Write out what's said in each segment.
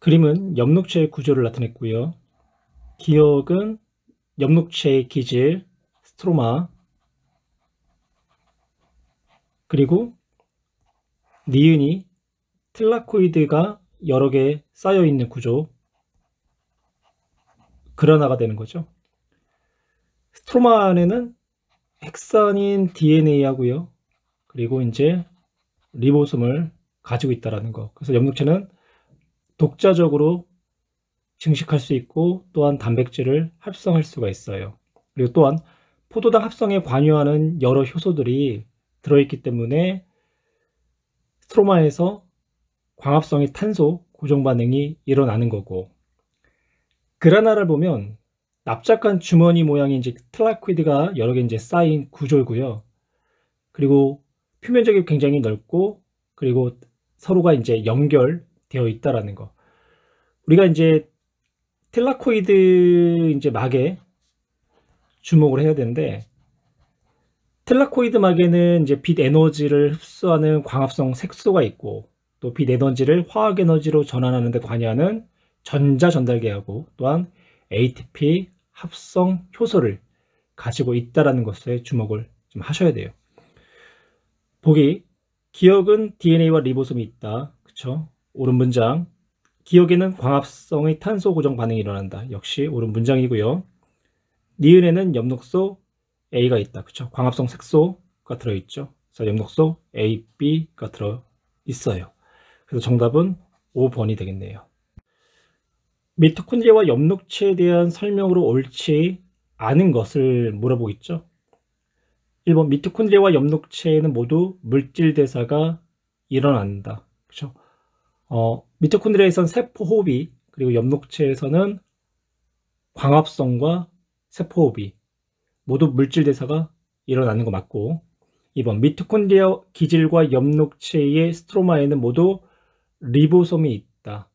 그림은 엽록체의 구조를 나타냈고요. 기억은 엽록체의 기질, 스트로마, 그리고 니은이 틸라코이드가 여러 개 쌓여 있는 구조, 그라나가 되는 거죠. 스트로마 안에는 핵산인 DNA 하고요. 그리고 이제 리보솜을 가지고 있다라는 거. 그래서 엽록체는 독자적으로 증식할 수 있고 또한 단백질을 합성할 수가 있어요. 그리고 또한 포도당 합성에 관여하는 여러 효소들이 들어있기 때문에 스트로마에서 광합성의 탄소 고정 반응이 일어나는 거고, 그라나를 보면 납작한 주머니 모양의 이제 틸라코이드가 여러 개 이제 쌓인 구조고요. 그리고 표면적이 굉장히 넓고, 그리고 서로가 이제 연결되어 있다라는 거. 우리가 이제 틸라코이드 이제 막에 주목을 해야 되는데, 틸라코이드 막에는 이제 빛 에너지를 흡수하는 광합성 색소가 있고, 또 빛 에너지를 화학 에너지로 전환하는 데 관여하는 전자 전달계하고, 또한 ATP 합성 효소를 가지고 있다라는 것에 주목을 좀 하셔야 돼요. 보기, 기억은 DNA와 리보솜이 있다. 그쵸? 옳은 문장. 기억에는 광합성의 탄소 고정 반응이 일어난다. 역시 옳은 문장이고요. 니은에는 엽록소 A가 있다. 그쵸? 광합성 색소가 들어있죠. 그래서 엽록소 A, B가 들어있어요. 그래서 정답은 5번이 되겠네요. 미토콘드리아와 엽록체에 대한 설명으로 옳지 않은 것을 물어보겠죠. 1번, 미토콘드리아와 엽록체에는 모두 물질 대사가 일어난다. 그렇죠? 미토콘드리아에서는 세포 호흡이, 그리고 엽록체에서는 광합성과 세포 호흡이 모두 물질 대사가 일어나는 거 맞고, 2번, 미토콘드리아 기질과 엽록체의 스트로마에는 모두 리보솜이 있다.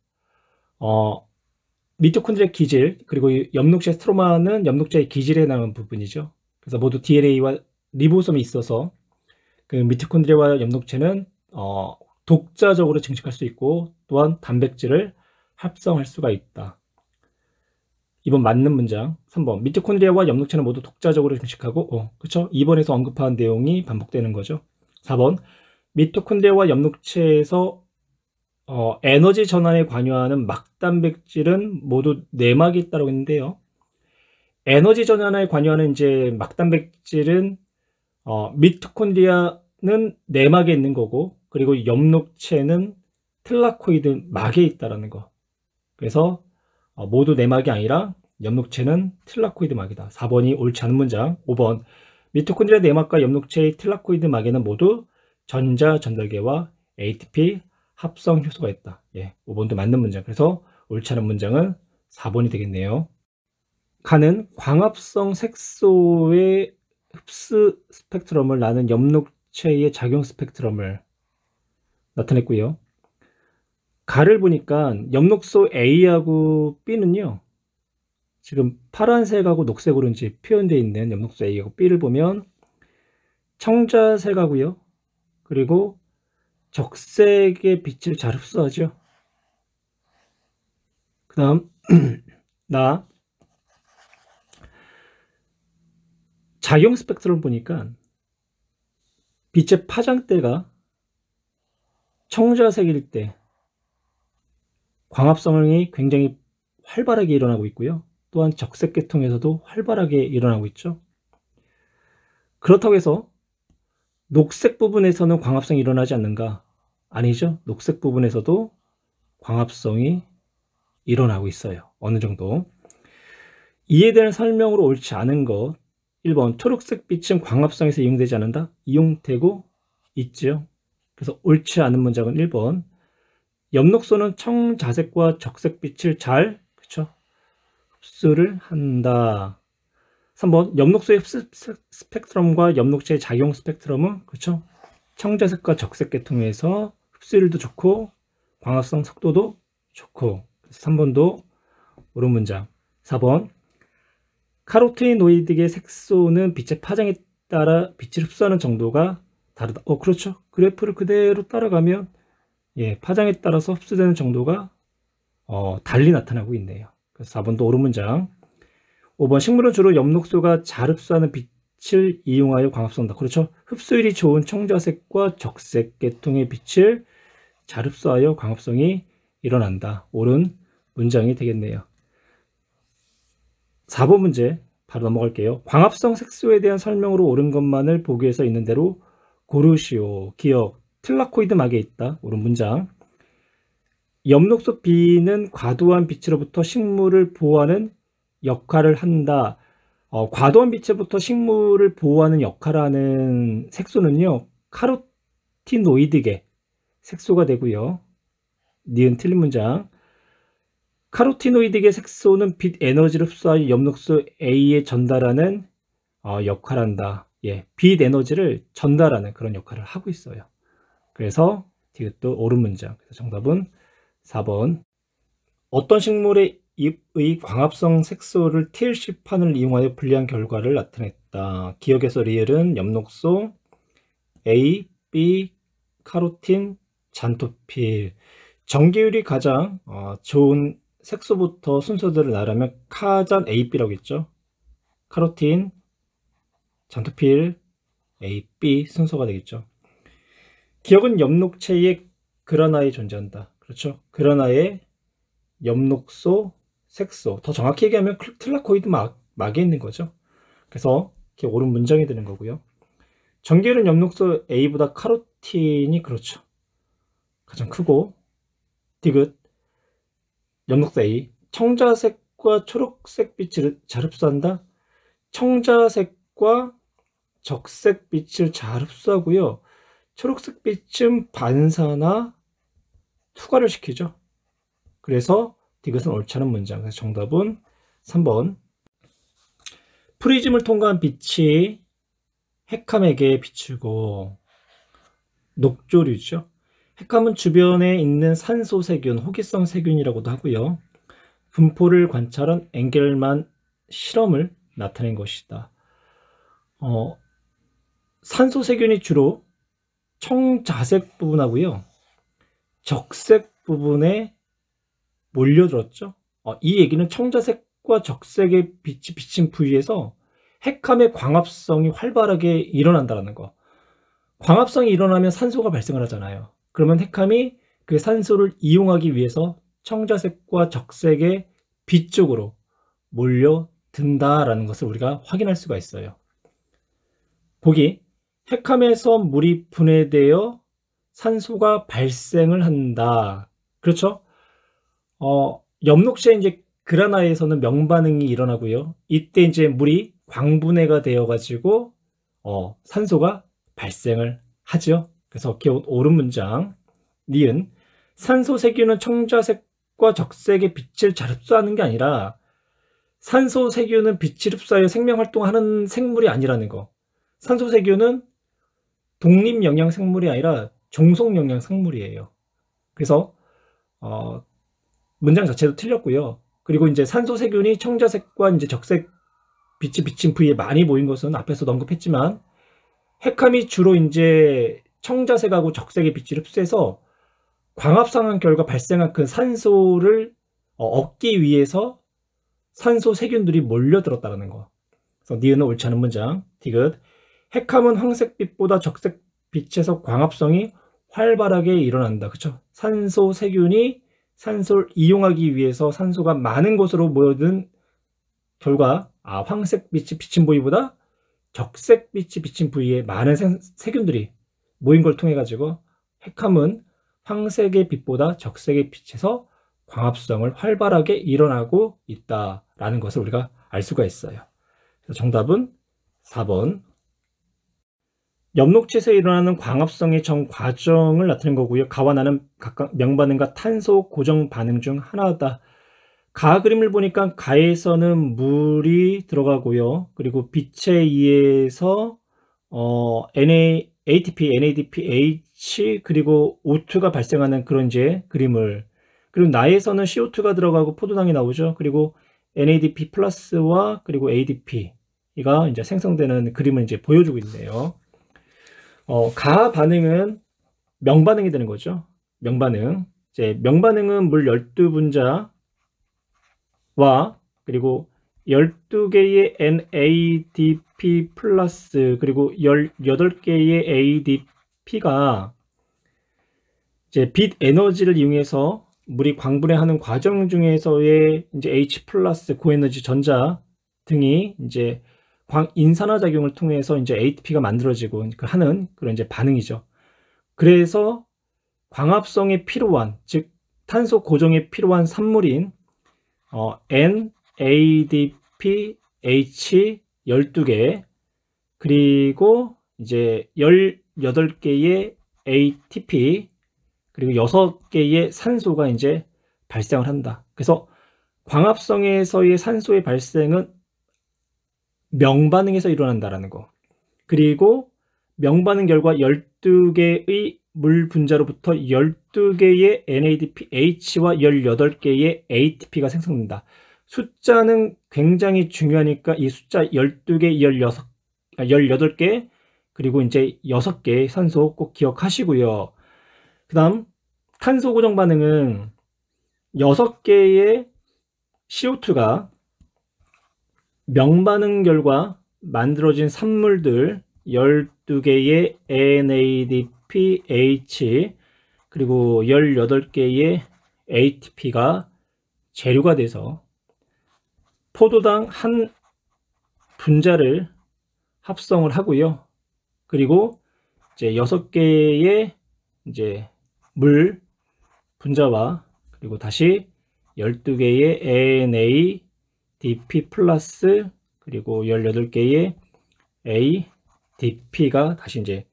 미토콘드리아 기질, 그리고 엽록체 스트로마는 엽록체의 기질에 해당하는 부분이죠. 그래서 모두 DNA와 리보솜이 있어서 그 미토콘드리아와 엽록체는 독자적으로 증식할 수 있고, 또한 단백질을 합성할 수가 있다. 이번 맞는 문장. 3번, 미토콘드리아와 엽록체는 모두 독자적으로 증식하고, 그렇죠? 2번에서 언급한 내용이 반복되는 거죠. 4번, 미토콘드리아와 엽록체에서 에너지 전환에 관여하는 막단백질은 모두 내막이 있다고 했는데요. 에너지 전환에 관여하는 이제 막단백질은 미토콘드리아는 내막에 있는 거고, 그리고 엽록체는 틸라코이드 막에 있다라는 거. 그래서 모두 내막이 아니라 엽록체는 틸라코이드 막이다. 4번이 옳지 않은 문장. 5번, 미토콘드리아 내막과 엽록체의 틸라코이드 막에는 모두 전자 전달계와 ATP 합성 효소가 있다. 5번도 맞는 문장. 그래서 옳지 않은 문장은 4번이 되겠네요. 칸은 광합성 색소의 흡수 스펙트럼을 나눈 엽록체의 작용 스펙트럼을 나타냈고요. 가를 보니까 엽록소 A하고 B는요, 지금 파란색하고 녹색으로 이제 표현되어 있는 엽록소 A하고 B를 보면 청자색하고요, 그리고 적색의 빛을 잘 흡수하죠. 그 다음 작용 스펙트럼 보니까 빛의 파장대가 청자색일 때 광합성이 굉장히 활발하게 일어나고 있고요. 또한 적색 계통에서도 활발하게 일어나고 있죠. 그렇다고 해서 녹색 부분에서는 광합성이 일어나지 않는가? 아니죠. 녹색 부분에서도 광합성이 일어나고 있어요. 어느 정도. 이에 대한 설명으로 옳지 않은 것. 1번, 초록색 빛은 광합성에서 이용되지 않는다? 이용되고 있죠. 그래서 옳지 않은 문장은 1번. 엽록소는 청자색과 적색빛을 잘, 그쵸? 흡수를 한다. 3번, 엽록소의 흡수 스펙트럼과 엽록체의 작용 스펙트럼은, 그쵸? 청자색과 적색 계통에서 흡수율도 좋고 광합성 속도도 좋고. 그래서 3번도 옳은 문장. 4번, 카로테노이드계 색소는 빛의 파장에 따라 빛을 흡수하는 정도가 다르다. 그렇죠. 그래프를 그대로 따라가면 파장에 따라서 흡수되는 정도가 달리 나타나고 있네요. 그래서 4번도 옳은 문장. 5번 식물은 주로 엽록소가 잘 흡수하는 빛을 이용하여 광합성한다. 그렇죠. 흡수율이 좋은 청자색과 적색 계통의 빛을 잘 흡수하여 광합성이 일어난다. 옳은 문장이 되겠네요. 4번 문제 바로 넘어갈게요. 광합성 색소에 대한 설명으로 옳은 것만을 보기에서 있는 대로 고르시오. 기억, 틀라코이드 막에 있다. 옳은 문장. 엽록소 B는 과도한 빛으로부터 식물을 보호하는 역할을 한다. 과도한 빛으로부터 식물을 보호하는 역할을 하는 색소는요, 카로티노이드계 색소가 되고요. 니은 틀린 문장. 카로티노이드계 색소는 빛 에너지를 흡수하여 엽록소 A에 전달하는 역할을 한다. 예, 빛 에너지를 전달하는 그런 역할을 하고 있어요. 그래서 이것도 옳은 문장. 그래서 정답은 4번. 어떤 식물의 잎의 광합성 색소를 TLC판을 이용하여 분리한 결과를 나타냈다. 기억에서 리을은 엽록소, A, B, 카로틴, 잔토필. 전기율이 가장 좋은 색소부터 순서대로 나라면 카잔 A, B라고 했죠. 카로틴, 잔토필, A, B 순서가 되겠죠. 기억은 엽록체의 그라나에 존재한다. 그렇죠. 그라나에 엽록소, 색소, 더 정확히 얘기하면 틀라코이드 막에 있는 거죠. 그래서 이렇게 옳은 문장이 되는 거고요. 전기율은 엽록소 A보다 카로틴이 그렇죠. 가장 크고, 디귿, 엽록소 A, 청자색과 초록색 빛을 잘 흡수한다. 청자색과 적색 빛을 잘 흡수하고요. 초록색 빛은 반사나 투과를 시키죠. 그래서 디귿은 옳지 않은 문장. 그래서 정답은 3번. 프리즘을 통과한 빛이 핵함에게 비추고, 녹조류죠. 핵함은 주변에 있는 산소 세균, 호기성 세균이라고도 하고요. 분포를 관찰한 엥겔만 실험을 나타낸 것이다. 산소 세균이 주로 청자색 부분하고요, 적색 부분에 몰려들었죠. 이 얘기는 청자색과 적색의 빛이 비친 부위에서 핵함의 광합성이 활발하게 일어난다는 거. 광합성이 일어나면 산소가 발생을 하잖아요. 그러면 핵함이 그 산소를 이용하기 위해서 청자색과 적색의 빛 쪽으로 몰려든다라는 것을 우리가 확인할 수가 있어요. 보기, 핵함에서 물이 분해되어 산소가 발생을 한다. 그렇죠? 엽록체 이제 그라나에서는 명반응이 일어나고요. 이때 이제 물이 광분해가 되어 가지고 산소가 발생을 하죠. 그래서 기억 옳은 문장. 니은, 산소 세균은 청자색과 적색의 빛을 잘 흡수하는 게 아니라 산소 세균은 빛을 흡수하여 생명 활동하는 생물이 아니라는 거. 산소 세균은 독립 영양 생물이 아니라 종속 영양 생물이에요. 그래서 문장 자체도 틀렸고요. 그리고 이제 산소 세균이 청자색과 이제 적색 빛이 비친 부위에 많이 모인 것은 앞에서도 언급했지만, 핵함이 주로 이제 청자색하고 적색의 빛을 흡수해서 광합성한 결과 발생한 그 산소를 얻기 위해서 산소 세균들이 몰려들었다는 거. 그래서 니은은 옳지 않은 문장. 디귿, 핵함은 황색빛보다 적색빛에서 광합성이 활발하게 일어난다. 그렇죠? 산소 세균이 산소를 이용하기 위해서 산소가 많은 곳으로 모여든 결과 황색빛이 비친 부위보다 적색빛이 비친 부위에 많은 세균들이 모인 걸 통해 가지고 핵함은 황색의 빛보다 적색의 빛에서 광합성을 활발하게 일어나고 있다라는 것을 우리가 알 수가 있어요. 그래서 정답은 4번. 엽록체에서 일어나는 광합성의 전 과정을 나타낸 거고요. 가와 나는 각각 명반응과 탄소 고정 반응 중 하나다. 가 그림을 보니까 가에서는 물이 들어가고요. 그리고 빛에 의해서 ATP, NADPH 그리고 O2가 발생하는 그런 이제 그림을, 그리고 나에서는 CO2가 들어가고 포도당이 나오죠. 그리고 NADP 플러스와 그리고 ADP가 이제 생성되는 그림을 이제 보여주고 있네요. 가 반응은 명반응이 되는 거죠. 명반응. 이제 명반응은 물 12분자와 그리고 12개의 NADP 플러스 그리고 18개의 ADP가 이제 빛 에너지를 이용해서 물이 광분해하는 과정 중에서의 이제 H 플러스 고에너지 전자 등이 이제 인산화 작용을 통해서 이제 ATP가 만들어지고 하는 그런 이제 반응이죠. 그래서 광합성에 필요한, 즉 탄소 고정에 필요한 산물인 NADP H 12개 그리고 이제 18개의 ATP 그리고 6개의 산소가 이제 발생을 한다. 그래서 광합성에서의 산소의 발생은 명반응에서 일어난다라는 거. 그리고 명반응 결과 12개의 물 분자로부터 12개의 NADP H와 18개의 ATP가 생성된다. 숫자는 굉장히 중요하니까 이 숫자 12개, 18개 그리고 이제 6개의 산소 꼭 기억하시고요. 그 다음 탄소 고정 반응은 6개의 CO2가 명반응 결과 만들어진 산물들 12개의 NADP H 그리고 18개의 ATP가 재료가 돼서 포도당 한 분자를 합성을 하고요. 그리고 이제 6개의 이제 물 분자와 그리고 다시 12개의 NADP 플러스 그리고 18개의 ADP가 다시 이제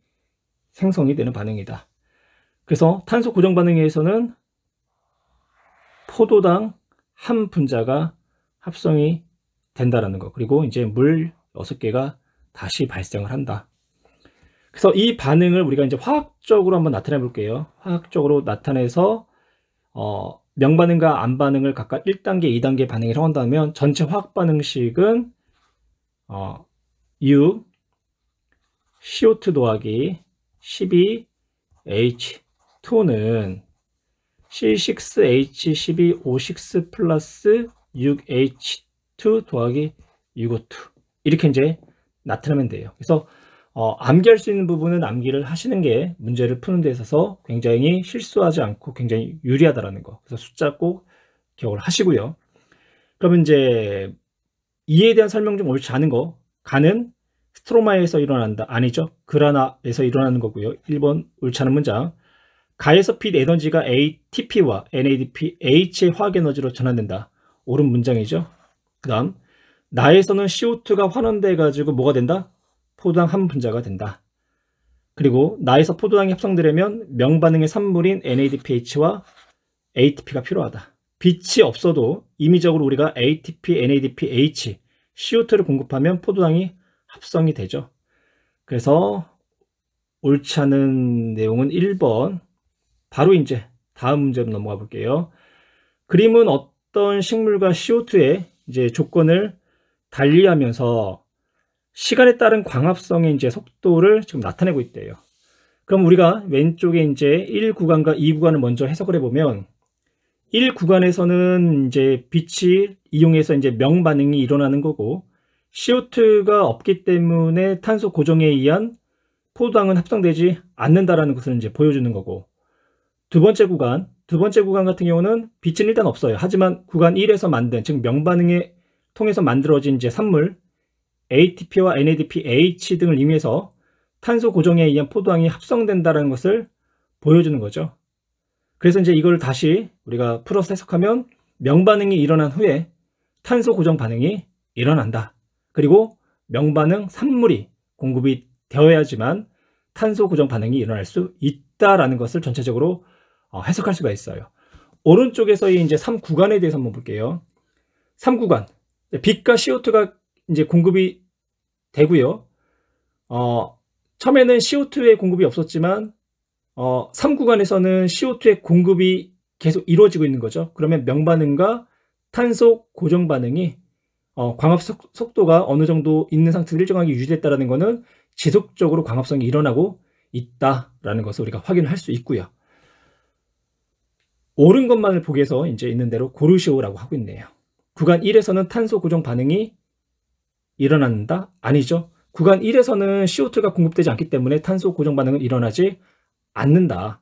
생성이 되는 반응이다. 그래서 탄소 고정 반응에서는 포도당 한 분자가 합성이 된다라는 거. 그리고 이제 물 6개가 다시 발생을 한다. 그래서 이 반응을 우리가 이제 화학적으로 한번 나타내 볼게요. 화학적으로 나타내서 명반응과 암반응을 각각 1단계, 2단계 반응을 한다면 전체 화학 반응식은 U CO2 더하기 12H2는 C6H12O6 플러스 6H2 더하기 6O2 이렇게 이제 나타내면 돼요. 그래서 암기할 수 있는 부분은 암기를 하시는 게 문제를 푸는 데 있어서 굉장히 실수하지 않고 굉장히 유리하다라는 거. 그래서 숫자 꼭 기억을 하시고요. 그러면 이제 이에 대한 설명 좀 옳지 않은 거. 가는 스트로마에서 일어난다. 아니죠. 그라나에서 일어나는 거고요. 1번 옳지 않은 문장. 가에서 빛 에너지가 ATP와 NADP H의 화학 에너지로 전환된다. 옳은 문장이죠. 그 다음 나에서는 CO2가 환원돼 가지고 뭐가 된다? 포도당 한 분자가 된다. 그리고 나에서 포도당이 합성되려면 명반응의 산물인 NADPH와 ATP가 필요하다. 빛이 없어도 임의적으로 우리가 ATP, NADPH, CO2를 공급하면 포도당이 합성이 되죠. 그래서 옳지 않은 내용은 1번. 바로 이제 다음 문제로 넘어가 볼게요. 그림은 어떤 식물과 CO2의 이제 조건을 달리하면서 시간에 따른 광합성의 이제 속도를 지금 나타내고 있대요. 그럼 우리가 왼쪽에 이제 1구간과 2구간을 먼저 해석을 해보면 1구간에서는 이제 빛이 이용해서 이제 명반응이 일어나는 거고 CO2가 없기 때문에 탄소 고정에 의한 포도당은 합성되지 않는다라는 것을 이제 보여주는 거고 두 번째 구간 같은 경우는 빛은 일단 없어요. 하지만 구간 1에서 만든 즉 명반응에 통해서 만들어진 이제 산물 ATP와 NADPH 등을 이용해서 탄소 고정에 의한 포도당이 합성된다는 것을 보여주는 거죠. 그래서 이제 이걸 다시 우리가 풀어서 해석하면 명반응이 일어난 후에 탄소 고정 반응이 일어난다. 그리고 명반응 산물이 공급이 되어야지만 탄소 고정 반응이 일어날 수 있다라는 것을 전체적으로 해석할 수가 있어요. 오른쪽에서의 이제 3구간에 대해서 한번 볼게요. 3구간 빛과 CO2가 이제 공급이 되고요. 처음에는 CO2의 공급이 없었지만 3구간에서는 CO2의 공급이 계속 이루어지고 있는 거죠. 그러면 명반응과 탄소 고정 반응이 광합 속도가 어느 정도 있는 상태로 일정하게 유지됐다는 것은 지속적으로 광합성이 일어나고 있다라는 것을 우리가 확인할 수 있고요. 옳은 것만을 보기 위해서 이제 있는 대로 고르시오라고 하고 있네요. 구간 1에서는 탄소 고정 반응이 일어난다? 아니죠. 구간 1에서는 CO2가 공급되지 않기 때문에 탄소 고정 반응은 일어나지 않는다.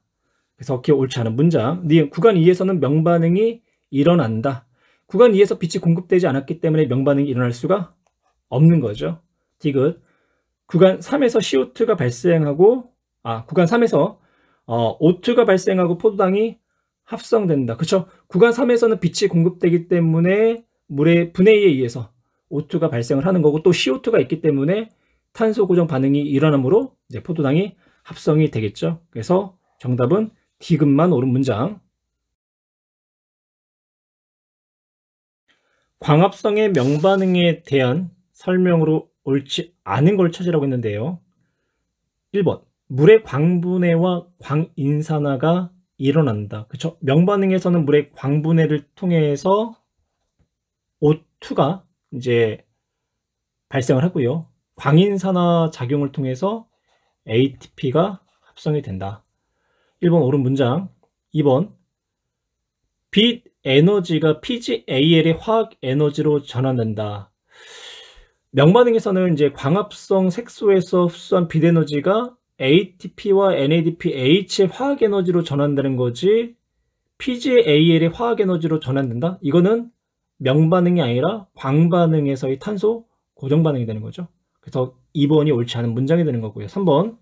그래서 기억 옳지 않은 문장. 구간 2에서는 명반응이 일어난다. 구간 2에서 빛이 공급되지 않았기 때문에 명반응이 일어날 수가 없는 거죠. 디귿. 구간 3에서 CO2가 발생하고 구간 3에서 O2가 발생하고 포도당이 합성된다. 그렇죠? 구간 3에서는 빛이 공급되기 때문에 물의 분해에 의해서 O2가 발생을 하는 거고, 또 CO2가 있기 때문에 탄소 고정 반응이 일어나므로 이제 포도당이 합성이 되겠죠. 그래서 정답은 디귿만 옳은 문장. 광합성의 명반응에 대한 설명으로 옳지 않은 걸 찾으라고 했는데요. 1번. 물의 광분해와 광인산화가 일어난다. 그렇죠? 명반응에서는 물의 광분해를 통해서 O2가 이제 발생을 하고요. 광인산화 작용을 통해서 ATP가 합성이 된다. 1번 옳은 문장. 2번. 빛 에너지가 PgAl의 화학 에너지로 전환된다. 명반응에서는 이제 광합성 색소에서 흡수한 빛 에너지가 ATP와 NADPH의 화학 에너지로 전환되는 거지, PgAl의 화학 에너지로 전환된다? 이거는 명반응이 아니라 광반응에서의 탄소 고정 반응이 되는 거죠. 그래서 2번이 옳지 않은 문장이 되는 거고요. 3번.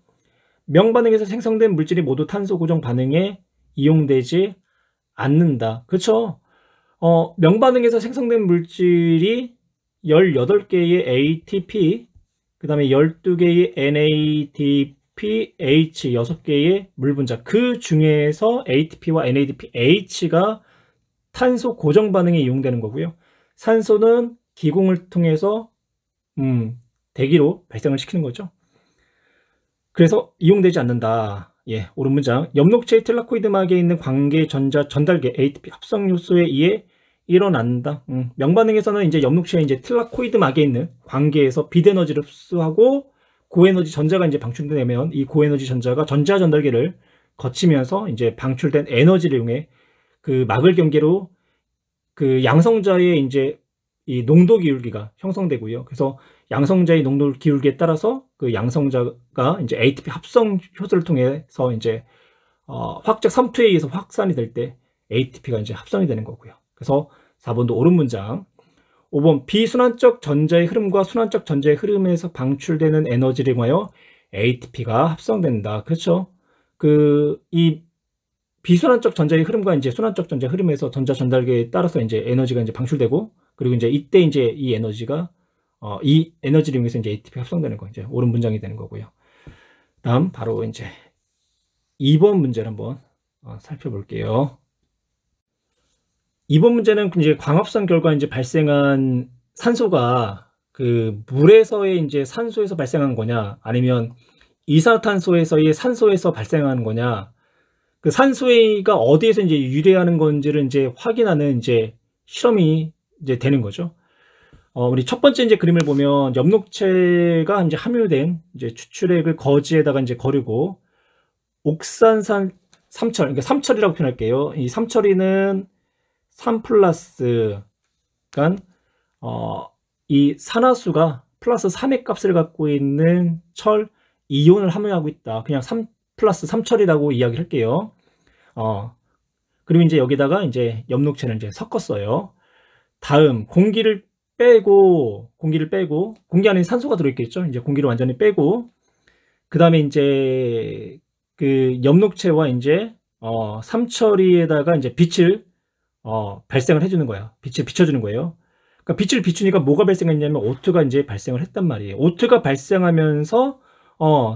명반응에서 생성된 물질이 모두 탄소 고정 반응에 이용되지 않는다. 그렇죠? 명반응에서 생성된 물질이 18개의 ATP, 그 다음에 12개의 NADPH, 6개의 물 분자, 그 중에서 ATP와 NADPH가 탄소 고정 반응에 이용되는 거고요. 산소는 기공을 통해서 대기로 발생을 시키는 거죠. 그래서 이용되지 않는다. 예, 옳은 문장. 엽록체의 텔라코이드막에 있는 관계 전자 전달계 ATP 합성 요소에 의해 일어난다. 명반응에서는 이제 엽록체의 이제 텔라코이드막에 있는 관계에서 빛 에너지를 흡수하고 고에너지 전자가 이제 방출되면 이 고에너지 전자가 전자 전달계를 거치면서 이제 방출된 에너지를 이용해 그 막을 경계로 그 양성자의 이제 이 농도 기울기가 형성되고요. 그래서 양성자의 농도 기울기에 따라서 그 양성자가 이제 ATP 합성 효소를 통해서 이제 화학적 삼투에 의해서 확산이 될 때 ATP가 이제 합성이 되는 거고요. 그래서 4번도 옳은 문장. 5번. 비순환적 전자의 흐름과 순환적 전자의 흐름에서 방출되는 에너지를 이용하여 ATP가 합성된다. 그렇죠? 이 비순환적 전자의 흐름과 이제 순환적 전자의 흐름에서 전자 전달계에 따라서 이제 에너지가 이제 방출되고, 그리고 이제 이때 이제 이 에너지를 이용해서 이제 ATP 합성되는 거, 이제 옳은 문장이 되는 거고요. 다음 바로 이제 2번 문제를 한번 살펴볼게요. 2번 문제는 이제 광합성 결과 이제 발생한 산소가 그 물에서의 이제 산소에서 발생한 거냐, 아니면 이산화탄소에서의 산소에서 발생하는 거냐, 그 산소가 어디에서 이제 유래하는 건지를 이제 확인하는 이제 실험이 이제 되는 거죠. 우리 첫 번째 이제 그림을 보면 엽록체가 이제 함유된 이제 추출액을 거지에다가 이제 거르고 옥산산 삼철, 그러니까 삼철이라고 표현할게요. 이 삼철이는 3 플러스, 그러니까 이 산화수가 플러스 3의 값을 갖고 있는 철 이온을 함유하고 있다. 그냥 3 플러스 3철이라고 이야기를 할게요. 그리고 이제 여기다가 이제 엽록체를 이제 섞었어요. 다음 공기를 빼고 공기 안에 산소가 들어있겠죠. 이제 공기를 완전히 빼고, 그 다음에 이제 그 엽록체와 이제 삼철이에다가 이제 빛을 발생을 해주는 거야. 빛을 비춰주는 거예요. 그러니까 빛을 비추니까 뭐가 발생했냐면 O2가 이제 발생을 했단 말이에요. O2가 발생하면서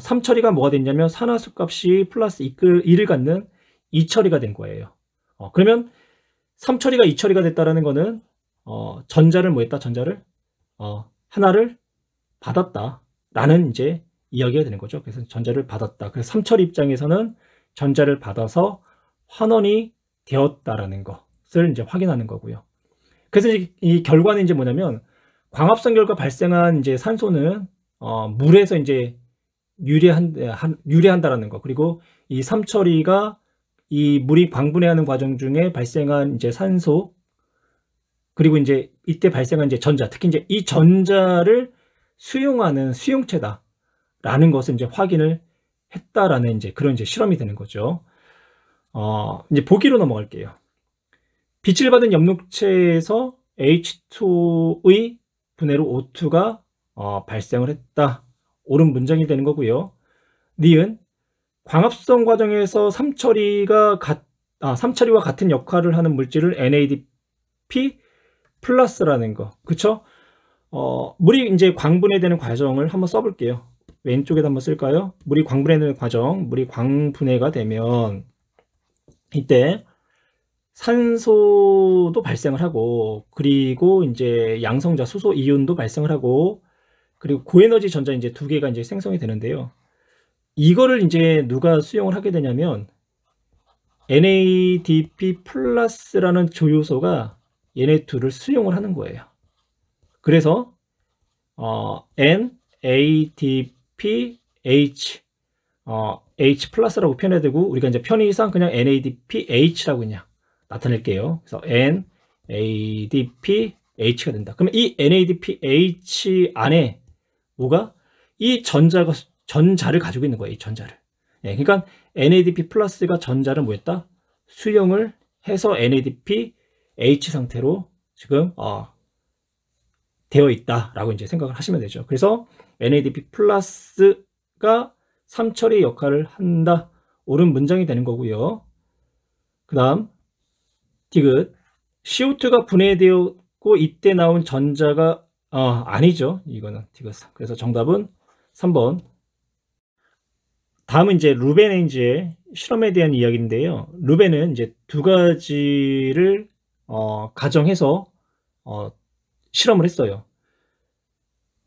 삼철이가 뭐가 됐냐면 산화수 값이 플러스 2를 갖는 2처리가 된 거예요. 그러면 삼처리가 2처리가 됐다라는 거는 전자를 뭐 했다? 전자를 하나를 받았다 라는 이제 이야기가 되는 거죠. 그래서 전자를 받았다. 그래서 삼처리 입장에서는 전자를 받아서 환원이 되었다라는 것을 이제 확인하는 거고요. 그래서 이 결과는 이제 뭐냐면 광합성 결과 발생한 이제 산소는 물에서 이제 유래한다라는 거, 그리고 이 삼처리가 이 물이 광분해하는 과정 중에 발생한 이제 산소, 그리고 이제 이때 발생한 이제 전자, 특히 이제 이 전자를 수용하는 수용체다라는 것을 이제 확인을 했다라는 이제 그런 이제 실험이 되는 거죠. 이제 보기로 넘어갈게요. 빛을 받은 엽록체에서 H2의 분해로 O2가 발생을 했다. 옳은 문장이 되는 거고요. 니은 광합성 과정에서 삼처리와 같은 역할을 하는 물질을 NADP 플러스라는 거. 그쵸? 물이 이제 광분해되는 과정을 한번 써볼게요. 왼쪽에다 한번 쓸까요? 물이 광분해되는 과정, 물이 광분해가 되면 이때 산소도 발생을 하고, 그리고 이제 양성자 수소 이온도 발생을 하고, 그리고 고에너지 전자 이제 두 개가 이제 생성이 되는데요. 이거를 이제 누가 수용을 하게 되냐면 NADP 플러스라는 조효소가 얘네 둘을 수용을 하는 거예요. 그래서 NADPH H 플러스라고 표현해야 되고, 우리가 이제 편의상 그냥 NADPH라고 그냥 나타낼게요. 그래서 NADPH가 된다. 그러면 이 NADPH 안에 뭐가 이 전자를 가지고 있는 거예요. 이 전자를. 예, 그러니까 NADP 플러스가 전자를 뭐했다? 수용을 해서 NADPH 상태로 지금 되어 있다라고 이제 생각을 하시면 되죠. 그래서 NADP 플러스가 삼처리 역할을 한다. 옳은 문장이 되는 거고요. 그 다음 디귿 CO2가 분해되었고 이때 나온 전자가 아니죠. 이거는 디귿. 그래서 정답은 3번. 다음은 이제 루베네인지의 실험에 대한 이야기인데요. 루벤은 이제 두 가지를 가정해서 실험을 했어요.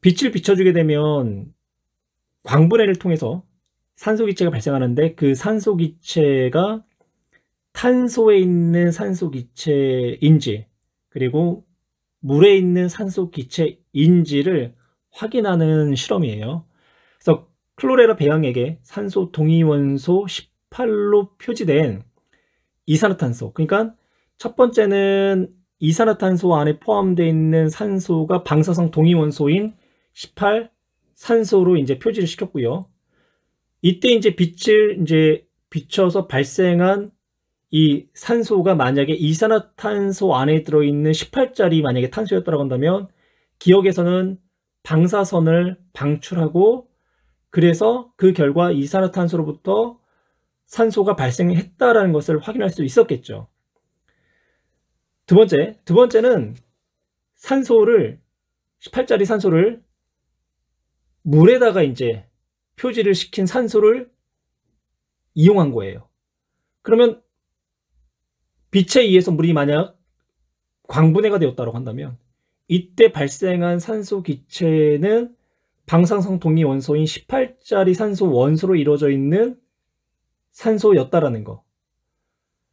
빛을 비춰주게 되면 광분해를 통해서 산소기체가 발생하는데, 그 산소기체가 탄소에 있는 산소기체인지 그리고 물에 있는 산소기체인지를 확인하는 실험이에요. 그래서 클로레라 배양액에 산소 동위원소 18로 표지된 이산화탄소, 그러니까 첫 번째는 이산화탄소 안에 포함되어 있는 산소가 방사성 동위원소인 18 산소로 이제 표지를 시켰고요. 이때 이제 빛을 이제 비춰서 발생한 이 산소가 만약에 이산화탄소 안에 들어있는 18짜리 만약에 탄소였다고 한다면 기억에서는 방사선을 방출하고, 그래서 그 결과 이산화탄소로부터 산소가 발생했다라는 것을 확인할 수 있었겠죠. 두 번째는 산소를 18짜리 산소를 물에다가 이제 표지를 시킨 산소를 이용한 거예요. 그러면 빛에 의해서 물이 만약 광분해가 되었다고 한다면 이때 발생한 산소 기체는 방사성 동위 원소인 18짜리 산소 원소로 이루어져 있는 산소였다라는 거.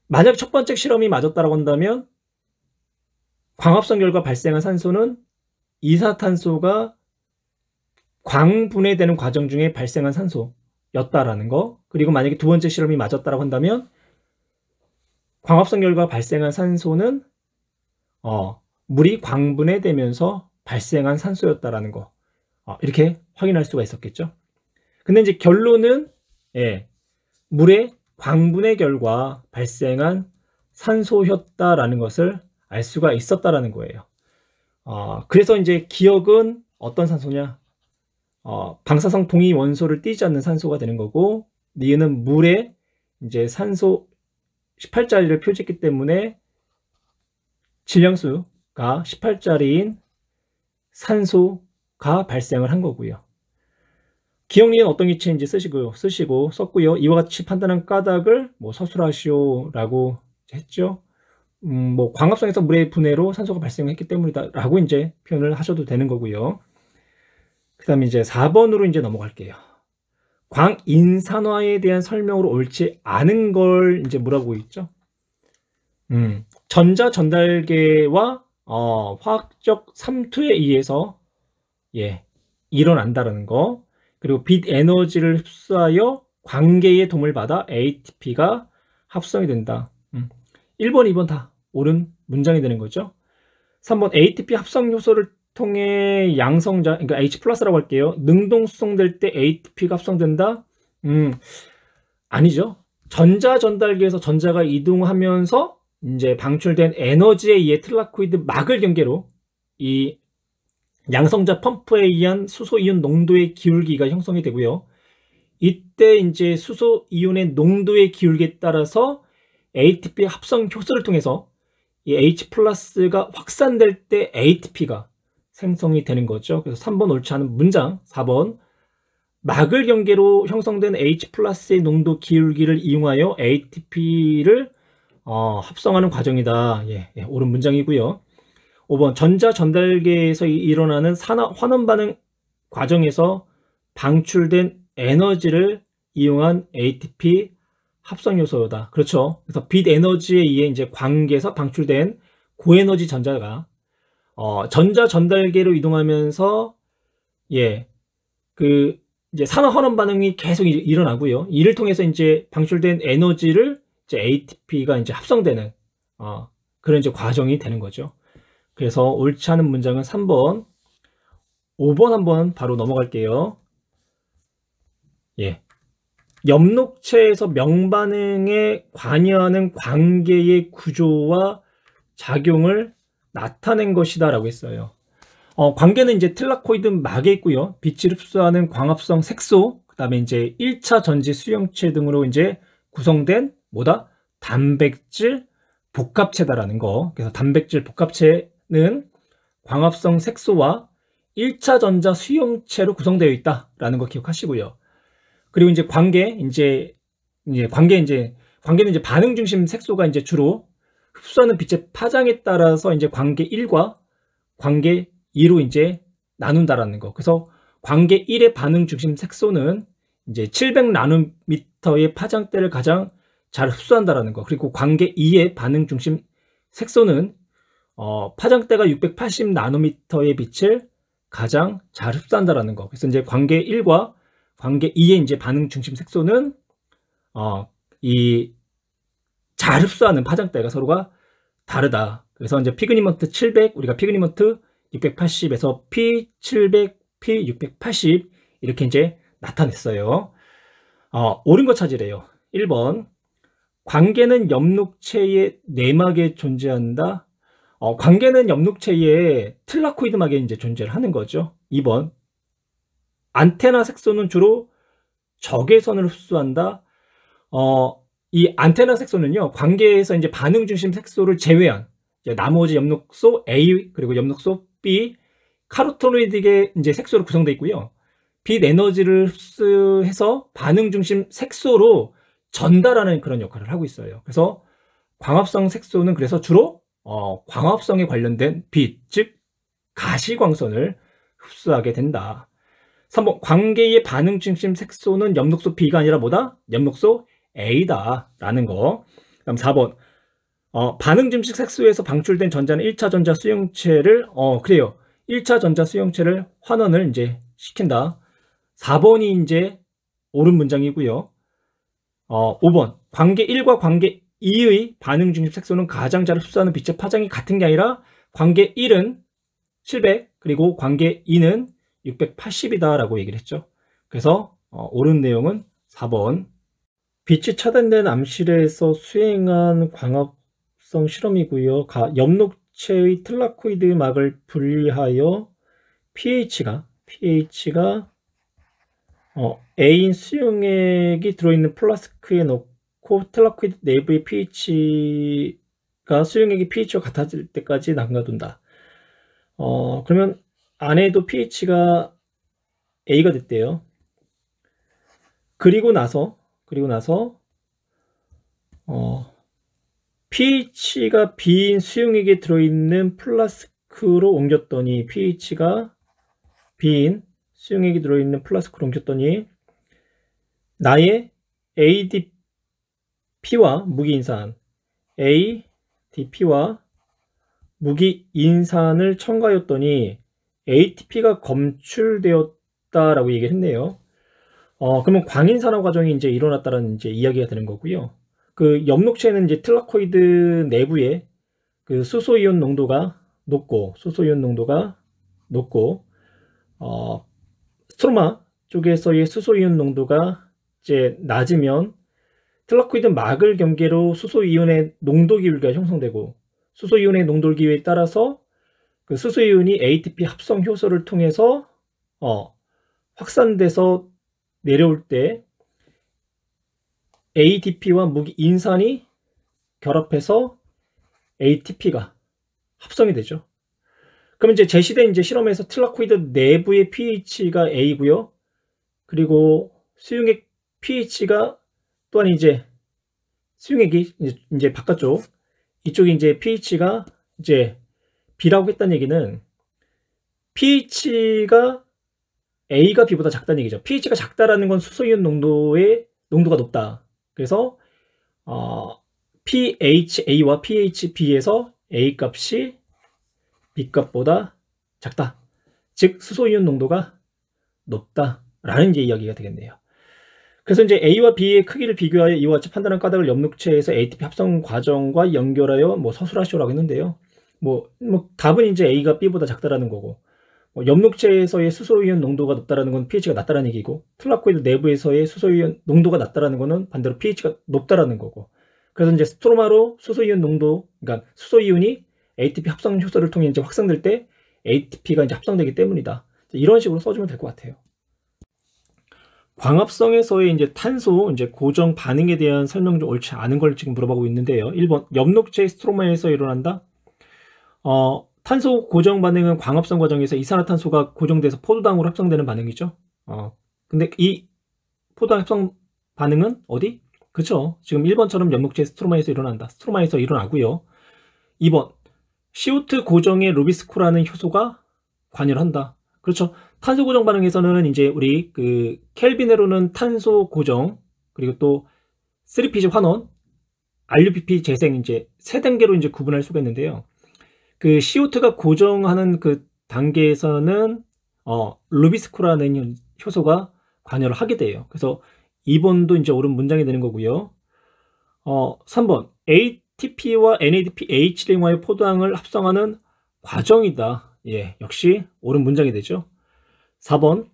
만약 첫 번째 실험이 맞았다고 한다면 광합성 결과 발생한 산소는 이산화탄소가 광분해되는 과정 중에 발생한 산소였다라는 거. 그리고 만약에 두 번째 실험이 맞았다고 한다면 광합성 결과 발생한 산소는 물이 광분해되면서 발생한 산소였다라는 거. 이렇게 확인할 수가 있었겠죠. 근데 이제 결론은 물의 광분해 결과 발생한 산소였다라는 것을 알 수가 있었다라는 거예요. 그래서 이제 기억은 어떤 산소냐? 방사성 동위 원소를 띠지 않는 산소가 되는 거고, 니은은 물에 이제 산소 18짜리를 표지했기 때문에 질량수가 18짜리인 산소가 발생을 한 거고요. 기억니은 어떤 기체인지 쓰시고 썼고요. 이와 같이 판단한 까닭을 서술하시오라고 했죠. 뭐 광합성에서 물의 분해로 산소가 발생했기 때문이다라고 이제 표현을 하셔도 되는 거고요. 그 다음에 이제 4번으로 이제 넘어갈게요. 광인산화에 대한 설명으로 옳지 않은 걸 이제 물어보고 있죠. 전자 전달계와 화학적 삼투에 의해서 일어난다는 거, 그리고 빛 에너지를 흡수하여 광계의 도움을 받아 ATP가 합성이 된다. 1번, 2번 다 옳은 문장이 되는 거죠. 3번 ATP 합성 효소를 통해 양성자, 그러니까 H 플러스라고 할게요. 능동 수송될 때 ATP가 합성된다? 아니죠. 전자 전달기에서 전자가 이동하면서 이제 방출된 에너지에 의해 틀라코이드 막을 경계로 이 양성자 펌프에 의한 수소 이온 농도의 기울기가 형성이 되고요. 이때 이제 수소 이온의 농도의 기울기에 따라서 ATP 합성 효소를 통해서 이 H 플러스가 확산될 때 ATP가 생성이 되는 거죠. 그래서 3번 옳지 않은 문장. 4번 막을 경계로 형성된 H 플러스의 농도 기울기를 이용하여 ATP를 합성하는 과정이다. 예, 옳은 문장이고요. 5번 전자 전달계에서 일어나는 환원 반응 과정에서 방출된 에너지를 이용한 ATP 합성 요소다. 그렇죠. 그래서 빛 에너지에 의해 이제 광계에서 방출된 고에너지 전자가 전자 전달계로 이동하면서 이제 산화 환원 반응이 계속 일어나고요. 이를 통해서 이제 방출된 에너지를 이제 ATP가 이제 합성되는 그런 이제 과정이 되는 거죠. 그래서 옳지 않은 문장은 3번, 5번 한번 바로 넘어갈게요. 엽록체에서 명반응에 관여하는 관계의 구조와 작용을 나타낸 것이다 라고 했어요. 관계는 이제 틀라코이드 막에 있고요. 빛을 흡수하는 광합성 색소, 그 다음에 이제 1차 전지 수용체 등으로 이제 구성된 단백질 복합체다라는 거. 그래서 단백질 복합체는 광합성 색소와 1차 전자 수용체로 구성되어 있다라는 거 기억하시고요. 그리고 이제 관계는 이제 반응 중심 색소가 이제 주로 흡수하는 빛의 파장에 따라서 이제 관계 1과 관계 2로 이제 나눈다라는 거. 그래서 관계 1의 반응 중심 색소는 이제 700 나노미터의 파장대를 가장 잘 흡수한다라는 거. 그리고 관계 2의 반응 중심 색소는 파장대가 680 나노미터의 빛을 가장 잘 흡수한다라는 거. 그래서 이제 관계 1과 관계 2의 이제 반응 중심 색소는 이 잘 흡수하는 파장대가 서로가 다르다. 그래서 이제 피그니먼트 700, 우리가 피그니먼트 680에서 P700, P680 이렇게 이제 나타냈어요. 옳은 거 찾으래요. 1번 관계는 엽록체의 내막에 존재한다. 관계는 엽록체의 틀라코이드막에 이제 존재를 하는 거죠. 2번 안테나 색소는 주로 적외선을 흡수한다. 이 안테나 색소는요, 관계에서 이제 반응 중심 색소를 제외한 나머지 엽록소 A 그리고 엽록소 B 카로토노이드의 이제 색소로 구성되어 있고요. 빛 에너지를 흡수해서 반응 중심 색소로 전달하는 그런 역할을 하고 있어요. 그래서 광합성 색소는 그래서 주로 광합성에 관련된 빛, 즉 가시광선을 흡수하게 된다. 3번 관계의 반응 중심 색소는 엽록소 B가 아니라 엽록소 A다 라는 거. 그다음 4번 반응 중심 색소에서 방출된 전자는 1차 전자 수용체를 그래요. 1차 전자 수용체를 환원을 이제 시킨다. 4번이 이제 옳은 문장이고요. 5번 관계 1과 관계 2의 반응 중심 색소는 가장 잘 흡수하는 빛의 파장이 같은 게 아니라 관계 1은 700 그리고 관계 2는 680이다 라고 얘기를 했죠. 그래서 옳은 내용은 4번 빛이 차단된 암실에서 수행한 광합성 실험이고요. 엽록체의 틀라코이드 막을 분리하여 pH가 A인 수용액이 들어있는 플라스크에 넣고 틀라코이드 내부의 pH가 수용액의 pH와 같아질 때까지 담가둔다. 그러면 안에도 pH가 A가 됐대요. 그리고 나서 pH가 B인 수용액에 들어있는 플라스크로 옮겼더니 pH가 B인 수용액이 들어있는 플라스크로 옮겼더니 나의 ADP와 무기인산 ADP와 무기인산을 첨가하였더니 ATP가 검출되었다라고 얘기를 했네요. 그러면 광인산화 과정이 이제 일어났다는 이제 이야기가 되는 거고요. 그 엽록체는 이제 틀라코이드 내부에 그 수소이온 농도가 높고 스트로마 쪽에서의 수소이온 농도가 이제 낮으면 틀라코이드 막을 경계로 수소이온의 농도 기울기가 형성되고, 수소이온의 농도 기울기에 따라서 그 수소이온이 ATP 합성 효소를 통해서 확산돼서 내려올 때 ADP와 무기인산이 결합해서 ATP가 합성이 되죠. 그럼 이제 제시된 이제 실험에서 틀라코이드 내부의 pH가 A고요. 그리고 수용액 pH가 또한 이제 수용액이 이제 바깥쪽 이쪽이 이제 pH가 이제 B라고 했다는 얘기는 pH가 A가 B보다 작다는 얘기죠. pH가 작다라는 건 수소이온 농도가 높다. 그래서 pHA와 pHB에서 A 값이 B 값보다 작다. 즉 수소이온 농도가 높다라는 이제 이야기가 되겠네요. 그래서 이제 A와 B의 크기를 비교하여 이와 같이 판단한 까닭을 엽록체에서 ATP 합성 과정과 연결하여 서술하시오라고 했는데요. 답은 이제 A가 B보다 작다라는 거고, 엽록체에서의 수소이온 농도가 높다라는 건 pH가 낮다라는 얘기고, 틀라코이드 내부에서의 수소이온 농도가 낮다라는 거는 반대로 pH가 높다라는 거고, 그래서 이제 스트로마로 수소이온 농도, 그러니까 수소이온이 ATP 합성 효소를 통해 이제 확산될 때 ATP가 이제 합성되기 때문이다. 이런 식으로 써주면 될 것 같아요. 광합성에서의 이제 탄소 이제 고정 반응에 대한 설명 좀 옳지 않은 걸 지금 물어보고 있는데요. 1번 엽록체 스트로마에서 일어난다. 탄소 고정 반응은 광합성 과정에서 이산화탄소가 고정돼서 포도당으로 합성되는 반응이죠. 근데 이 포도당 합성 반응은 어디? 그쵸? 지금 1번처럼 엽록체 스트로마에서 일어난다. 스트로마에서 일어나고요. 2번 CO2 고정에 루비스코라는 효소가 관여를 한다. 그렇죠. 탄소 고정 반응에서는 이제 우리 그 켈빈으로는 탄소 고정, 그리고 또 3PG 환원, RUBP 재생 이제 세 단계로 이제 구분할 수가 있는데요. 그 CO2가 고정하는 그 단계에서는 루비스코라는 효소가 관여를 하게 돼요. 그래서 2번도 이제 옳은 문장이 되는 거고요. 3번 ATP와 NADP H링화의 포도당을 합성하는 과정이다. 예, 역시 옳은 문장이 되죠. 4번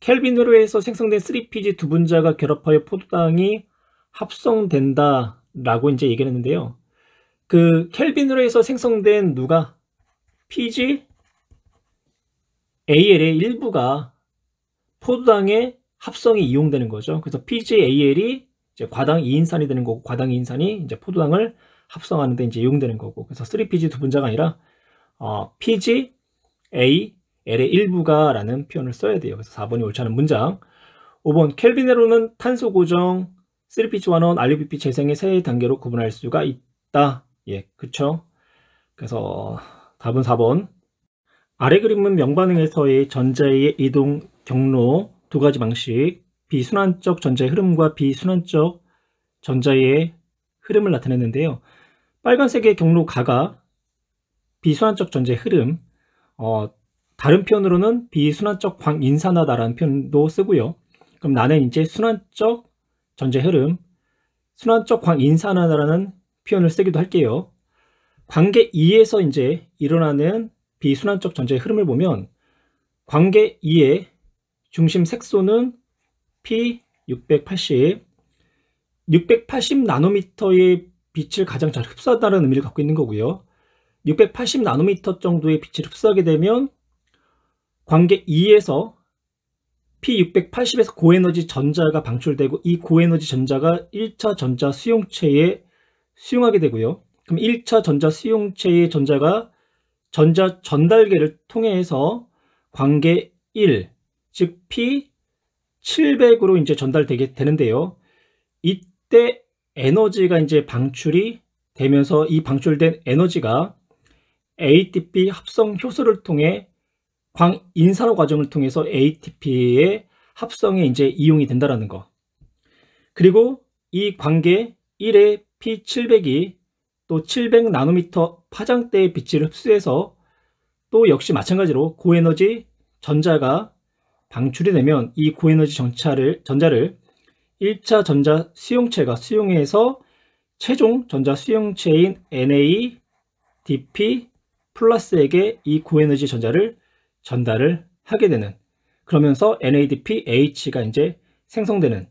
켈빈으로에서 생성된 3PG 두 분자가 결합하여 포도당이 합성된다 라고 이제 얘기를 했는데요. 그 켈빈으로에서 생성된 누가 PG AL의 일부가 포도당의 합성이 이용되는 거죠. 그래서 PGAL이 이제 과당 2인산이 되는 거고, 과당 2인산이 이제 포도당을 합성하는 데 이제 이용되는 거고, 그래서 3PG 두 분자가 아니라 PGAL의 일부가 라는 표현을 써야 돼요. 그래서 4번이 옳지 않은 문장. 5번 켈빈으로는 탄소 고정, 3PG 환원, RUBP 재생의 세 단계로 구분할 수가 있다. 예, 그쵸? 그래서 답은 4번. 아래 그림은 명반응에서의 전자의 이동 경로 두 가지 방식, 비순환적 전자의 흐름과 비순환적 전자의 흐름을 나타냈는데요. 빨간색의 경로 가가 비순환적 전자의 흐름, 다른 표현으로는 비순환적 광인산화다라는 표현도 쓰고요. 그럼 나는 이제 순환적 전자의 흐름, 순환적 광인산화다라는 표현을 쓰기도 할게요. 관계 2에서 이제 일어나는 비순환적 전자의 흐름을 보면, 관계 2의 중심 색소는 P680, 680 나노미터의 빛을 가장 잘 흡수한다는 의미를 갖고 있는 거고요. 680 나노미터 정도의 빛을 흡수하게 되면 관계 2에서 P680에서 고에너지 전자가 방출되고, 이 고에너지 전자가 1차 전자 수용체에 수용하게 되고요. 그럼 1차 전자 수용체의 전자가 전자 전달계를 통해서 관계 1, 즉 P700으로 이제 전달되게 되는데요. 이때 에너지가 이제 방출이 되면서 이 방출된 에너지가 ATP 합성 효소를 통해 광인산화 과정을 통해서 ATP의 합성에 이제 이용이 된다라는 거. 그리고 이 관계 1의 P700이 또 700 나노미터 파장대의 빛을 흡수해서 또 역시 마찬가지로 고에너지 전자가 방출이 되면, 이 고에너지 전자를 1차 전자 수용체가 수용해서 최종 전자 수용체인 NADP 플러스에게 이 고에너지 전자를 전달을 하게 되는, 그러면서 NADPH가 이제 생성되는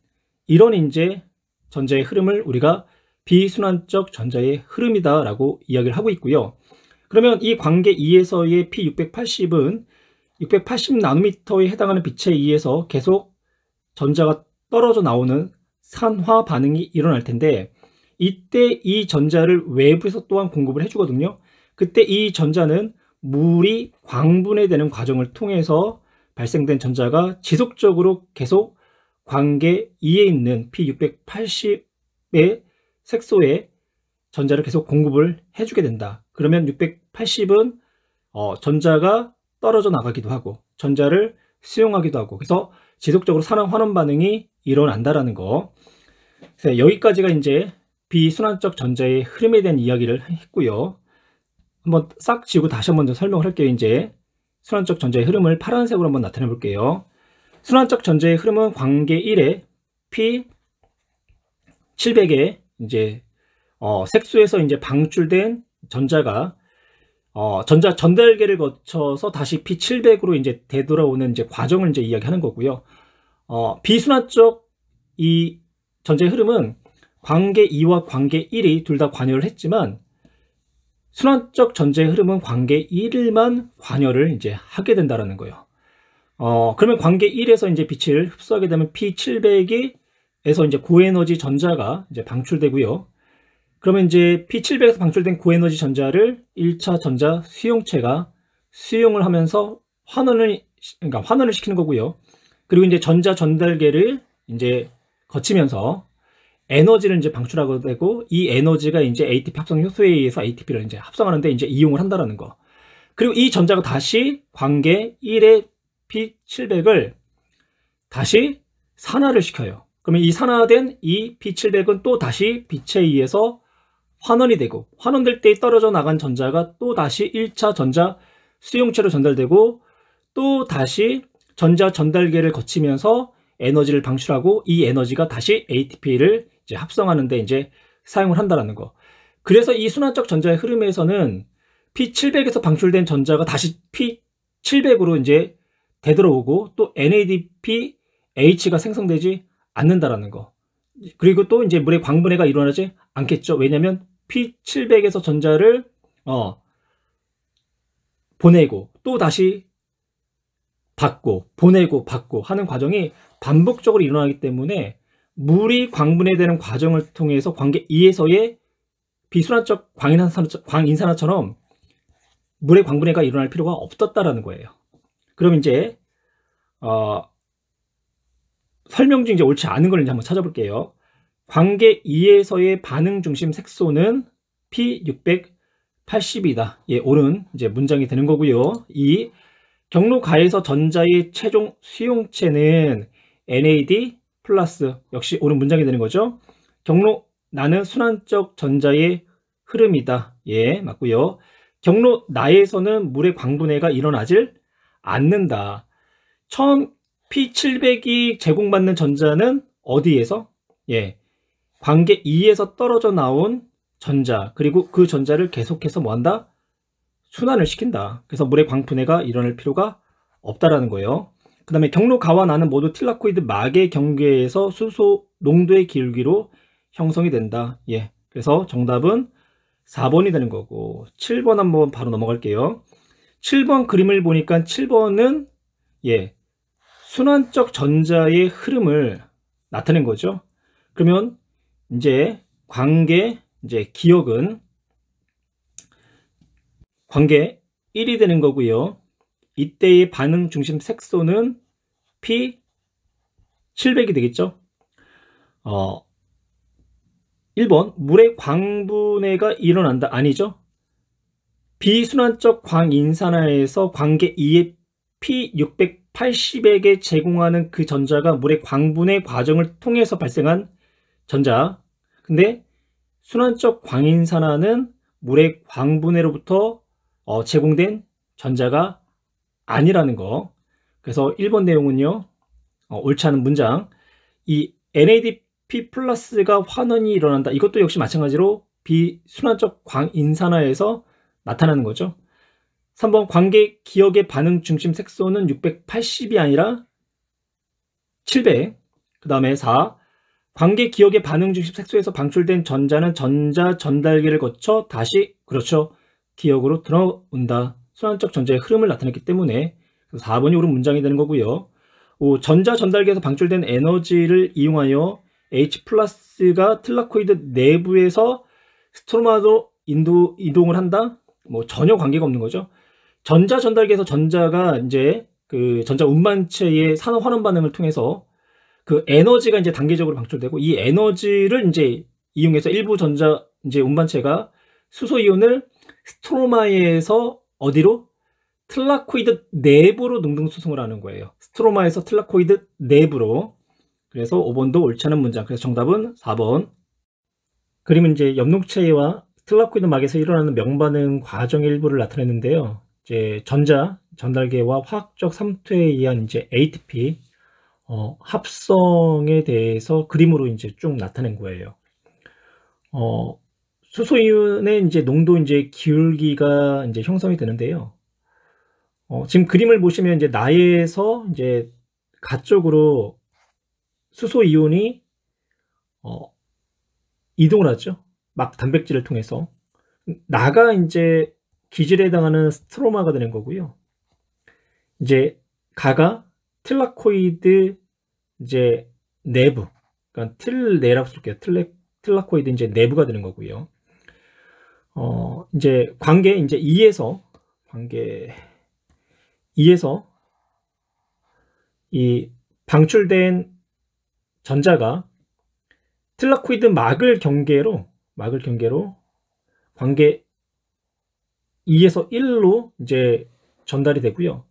이런 이제 전자의 흐름을 우리가 비순환적 전자의 흐름이다 라고 이야기를 하고 있고요. 그러면 이 관계 2에서의 P680은 680나노미터에 해당하는 빛에 의해서 계속 전자가 떨어져 나오는 산화 반응이 일어날 텐데, 이때 이 전자를 외부에서 또한 공급을 해주거든요. 그때 이 전자는 물이 광분해되는 과정을 통해서 발생된 전자가 지속적으로 계속 관계 2에 있는 P680의 색소에 전자를 계속 공급을 해주게 된다. 그러면 680은 전자가 떨어져 나가기도 하고 전자를 수용하기도 하고, 그래서 지속적으로 산화 환원 반응이 일어난다라는 거. 그래서 여기까지가 이제 비순환적 전자의 흐름에 대한 이야기를 했고요. 한번 싹 지우고 다시 한번 더 설명을 할게요. 이제 순환적 전자의 흐름을 파란색으로 한번 나타내 볼게요. 순환적 전자의 흐름은 관계 1에 P700의 이제 색소에서 이제 방출된 전자가 전자 전달계를 거쳐서 다시 P700으로 이제 되돌아오는 이제 과정을 이제 이야기하는 거고요. 비순환적 이 전자의 흐름은 관계 2와 관계 1이 둘 다 관여를 했지만, 순환적 전자의 흐름은 관계 1만 관여를 이제 하게 된다라는 거예요. 그러면 관계 1에서 이제 빛을 흡수하게 되면 P700에서 이제 고에너지 전자가 이제 방출되고요. 그러면 이제 P700에서 방출된 고에너지 전자를 1차 전자 수용체가 수용을 하면서 환원을 시키는 거고요. 그리고 이제 전자 전달계를 이제 거치면서 에너지를 이제 방출하게 되고, 이 에너지가 이제 ATP 합성 효소에 의해서 ATP를 이제 합성하는데 이제 이용을 한다라는 거. 그리고 이 전자가 다시 관계 1의 P700을 다시 산화를 시켜요. 그러면 이 산화된 이 P700은 또 다시 빛에 의해서 환원이 되고, 환원될 때 떨어져 나간 전자가 또 다시 1차 전자 수용체로 전달되고, 또 다시 전자 전달계를 거치면서 에너지를 방출하고, 이 에너지가 다시 ATP를 이제 합성하는데 이제 사용을 한다라는 거. 그래서 이 순환적 전자의 흐름에서는 P700에서 방출된 전자가 다시 P700으로 이제 되돌아오고, 또 NADPH가 생성되지 않는다라는 거. 그리고 또 이제 물의 광분해가 일어나지 않겠죠. 왜냐하면 P700에서 전자를 보내고 또 다시 받고 보내고 받고 하는 과정이 반복적으로 일어나기 때문에, 물이 광분해되는 과정을 통해서 관계 2에서의 비순환적 광인산화처럼 물의 광분해가 일어날 필요가 없었다라는 거예요. 그럼 이제 설명 중 이제 옳지 않은 걸 이제 한번 찾아볼게요. 관계 2에서의 반응 중심 색소는 P680이다. 예, 옳은 이제 문장이 되는 거고요. 2. 경로 가에서 전자의 최종 수용체는 NAD 플러스, 역시 옳은 문장이 되는 거죠. 경로 나는 순환적 전자의 흐름이다. 예, 맞고요. 경로 나에서는 물의 광분해가 일어나질 않는다. 처음 P700이 제공받는 전자는 어디에서? 예, 관계 2에서 떨어져 나온 전자, 그리고 그 전자를 계속해서 뭐한다? 순환을 시킨다. 그래서 물의 광분해가 일어날 필요가 없다라는 거예요. 그 다음에 경로 가와 나는 모두 틸라코이드 막의 경계에서 수소 농도의 기울기로 형성이 된다. 예, 그래서 정답은 4번이 되는 거고, 7번 한번 바로 넘어갈게요. 7번 그림을 보니까 7번은 예, 순환적 전자의 흐름을 나타낸 거죠. 그러면 이제 관계 이제 기억은 관계 1이 되는 거고요. 이때의 반응 중심 색소는 P700이 되겠죠. 1번 물의 광분해가 일어난다. 아니죠. 비순환적 광인산화에서 관계 2의 P680에게 제공하는 그 전자가 물의 광분해 과정을 통해서 발생한 전자. 근데 순환적 광인산화는 물의 광분해로부터 제공된 전자가 아니라는 거. 그래서 1번 내용은요, 옳지 않은 문장. 이 NADP P 플러스가 환원이 일어난다. 이것도 역시 마찬가지로 비순환적 광인산화에서 나타나는 거죠. 3번 관계 기억의 반응 중심 색소는 680이 아니라 700. 그 다음에 4. 관계 기억의 반응 중심 색소에서 방출된 전자는 전자 전달계를 거쳐 다시 그렇죠. 기억으로 들어온다. 순환적 전자의 흐름을 나타냈기 때문에 4번이 옳은 문장이 되는 거고요. 5. 전자 전달계에서 방출된 에너지를 이용하여 H 플러스가 틀라코이드 내부에서 스트로마로 이동을 한다. 뭐 전혀 관계가 없는 거죠. 전자 전달계에서 전자가 이제 그 전자 운반체의 산화 환원 반응을 통해서 그 에너지가 이제 단계적으로 방출되고, 이 에너지를 이제 이용해서 일부 전자 이제 운반체가 수소 이온을 스트로마에서 어디로? 틀라코이드 내부로 능동 수송을 하는 거예요. 스트로마에서 틀라코이드 내부로. 그래서 5번도 옳지 않은 문장. 그래서 정답은 4번. 그림은 이제 엽록체와 틀라코이드 막에서 일어나는 명반응 과정의 일부를 나타냈는데요. 이제 전자 전달계와 화학적 삼투에 의한 이제 ATP 합성에 대해서 그림으로 이제 쭉 나타낸 거예요. 수소이온의 이제 농도 이제 기울기가 이제 형성이 되는데요. 지금 그림을 보시면 이제 나에서 이제 가쪽으로 수소이온이 이동을 하죠. 막 단백질을 통해서. 나가 이제 기질에 해당하는 스트로마가 되는 거고요. 이제 가가 틀라코이드 이제 내부, 그러니까 틀내라고 쓸게요. 틀라코이드 이제 내부가 되는 거고요. 이제 관계 이제 2에서 이 방출된 전자가 틀라코이드 막을 경계로 관계 2에서 1로 이제 전달이 되고요.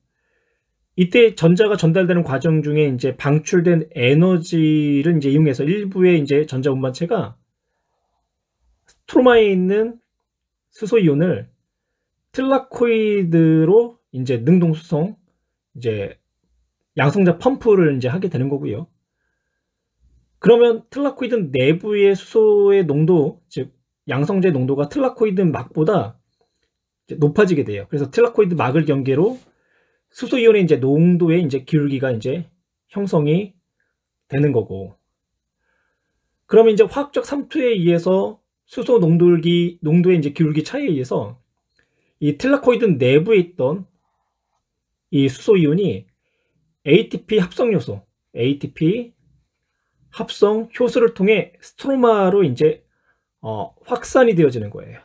이때 전자가 전달되는 과정 중에 이제 방출된 에너지를 이제 이용해서 일부의 이제 전자 운반체가 스트로마에 있는 수소이온을 틀라코이드로 이제 능동 수송, 이제 양성자 펌프를 이제 하게 되는 거고요. 그러면 틀라코이드 내부의 수소의 농도, 즉 양성제 농도가 틀라코이드 막보다 이제 높아지게 돼요. 그래서 틀라코이드 막을 경계로 수소이온의 이제 농도의 이제 기울기가 이제 형성이 되는 거고, 그러면 이제 화학적 삼투에 의해서 수소 농도의 이제 기울기 차이에 의해서 이 틀라코이드 내부에 있던 이 수소이온이 ATP 합성 효소를 통해 스트로마로 이제 확산이 되어지는 거예요.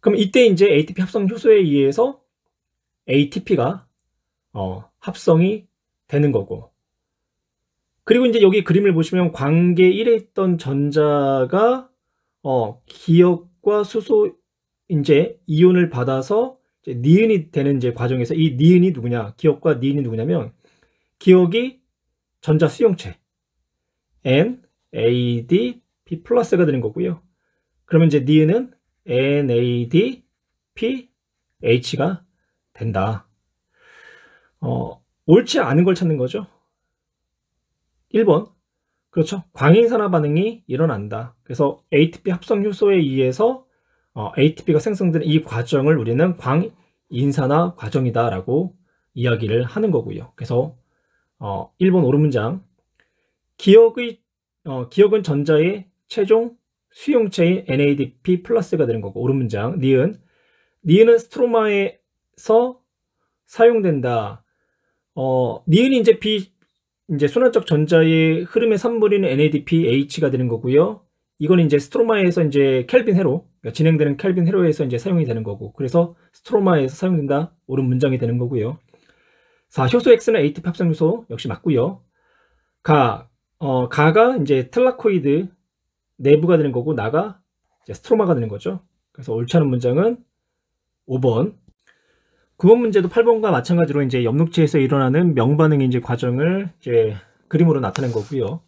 그럼 이때 이제 ATP 합성 효소에 의해서 ATP가 합성이 되는 거고, 그리고 이제 여기 그림을 보시면 관계 1에 있던 전자가 기억과 수소 이제 이온을 받아서 이제 니은이 되는 이제 과정에서 이 니은이 누구냐? 기억과 니은이 누구냐면, 기억이 전자 수용체 NADP 플러스가 되는 거고요. 그러면 이제 니은은 NADPH가 된다. 옳지 않은 걸 찾는 거죠. 1번. 그렇죠. 광인산화 반응이 일어난다. 그래서 ATP 합성 효소에 의해서 ATP가 생성되는 이 과정을 우리는 광인산화 과정이다 라고 이야기를 하는 거고요. 그래서 1번 옳은 문장. 기억은 전자의 최종 수용체인 NADP 플러스가 되는 거고, 옳은 문장. 니은은 스트로마에서 사용된다. 니은이 이제 순환적 전자의 흐름의 산물인 NADPH가 되는 거고요. 이건 이제 스트로마에서 이제 켈빈 회로, 그러니까 진행되는 켈빈 회로에서 이제 사용이 되는 거고, 그래서 스트로마에서 사용된다. 옳은 문장이 되는 거고요. 4. 효소 X는 ATP 합성 효소 역시 맞고요. 가가 이제 틀라코이드 내부가 되는 거고, 나가 이제 스트로마가 되는 거죠. 그래서 옳지 않은 문장은 5번. 9번 문제도 8번과 마찬가지로 이제 엽록체에서 일어나는 명반응의 이제 과정을 이제 그림으로 나타낸 거고요.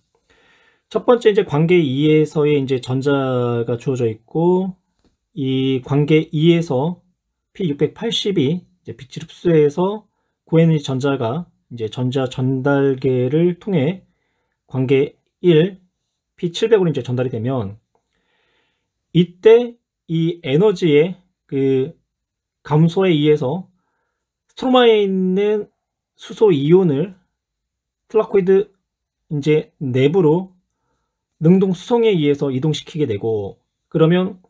첫 번째 이제 관계 2에서의 이제 전자가 주어져 있고, 이 관계 2에서 P680이 이제 빛을 흡수해서 고에너지 전자가 이제 전자 전달계를 통해 관계 1 P700으로 이제 전달이 되면 이때 이 에너지의 그 감소에 의해서 스트로마에 있는 수소 이온을 틀라코이드 이제 내부로 능동 수송에 의해서 이동시키게 되고, 그러면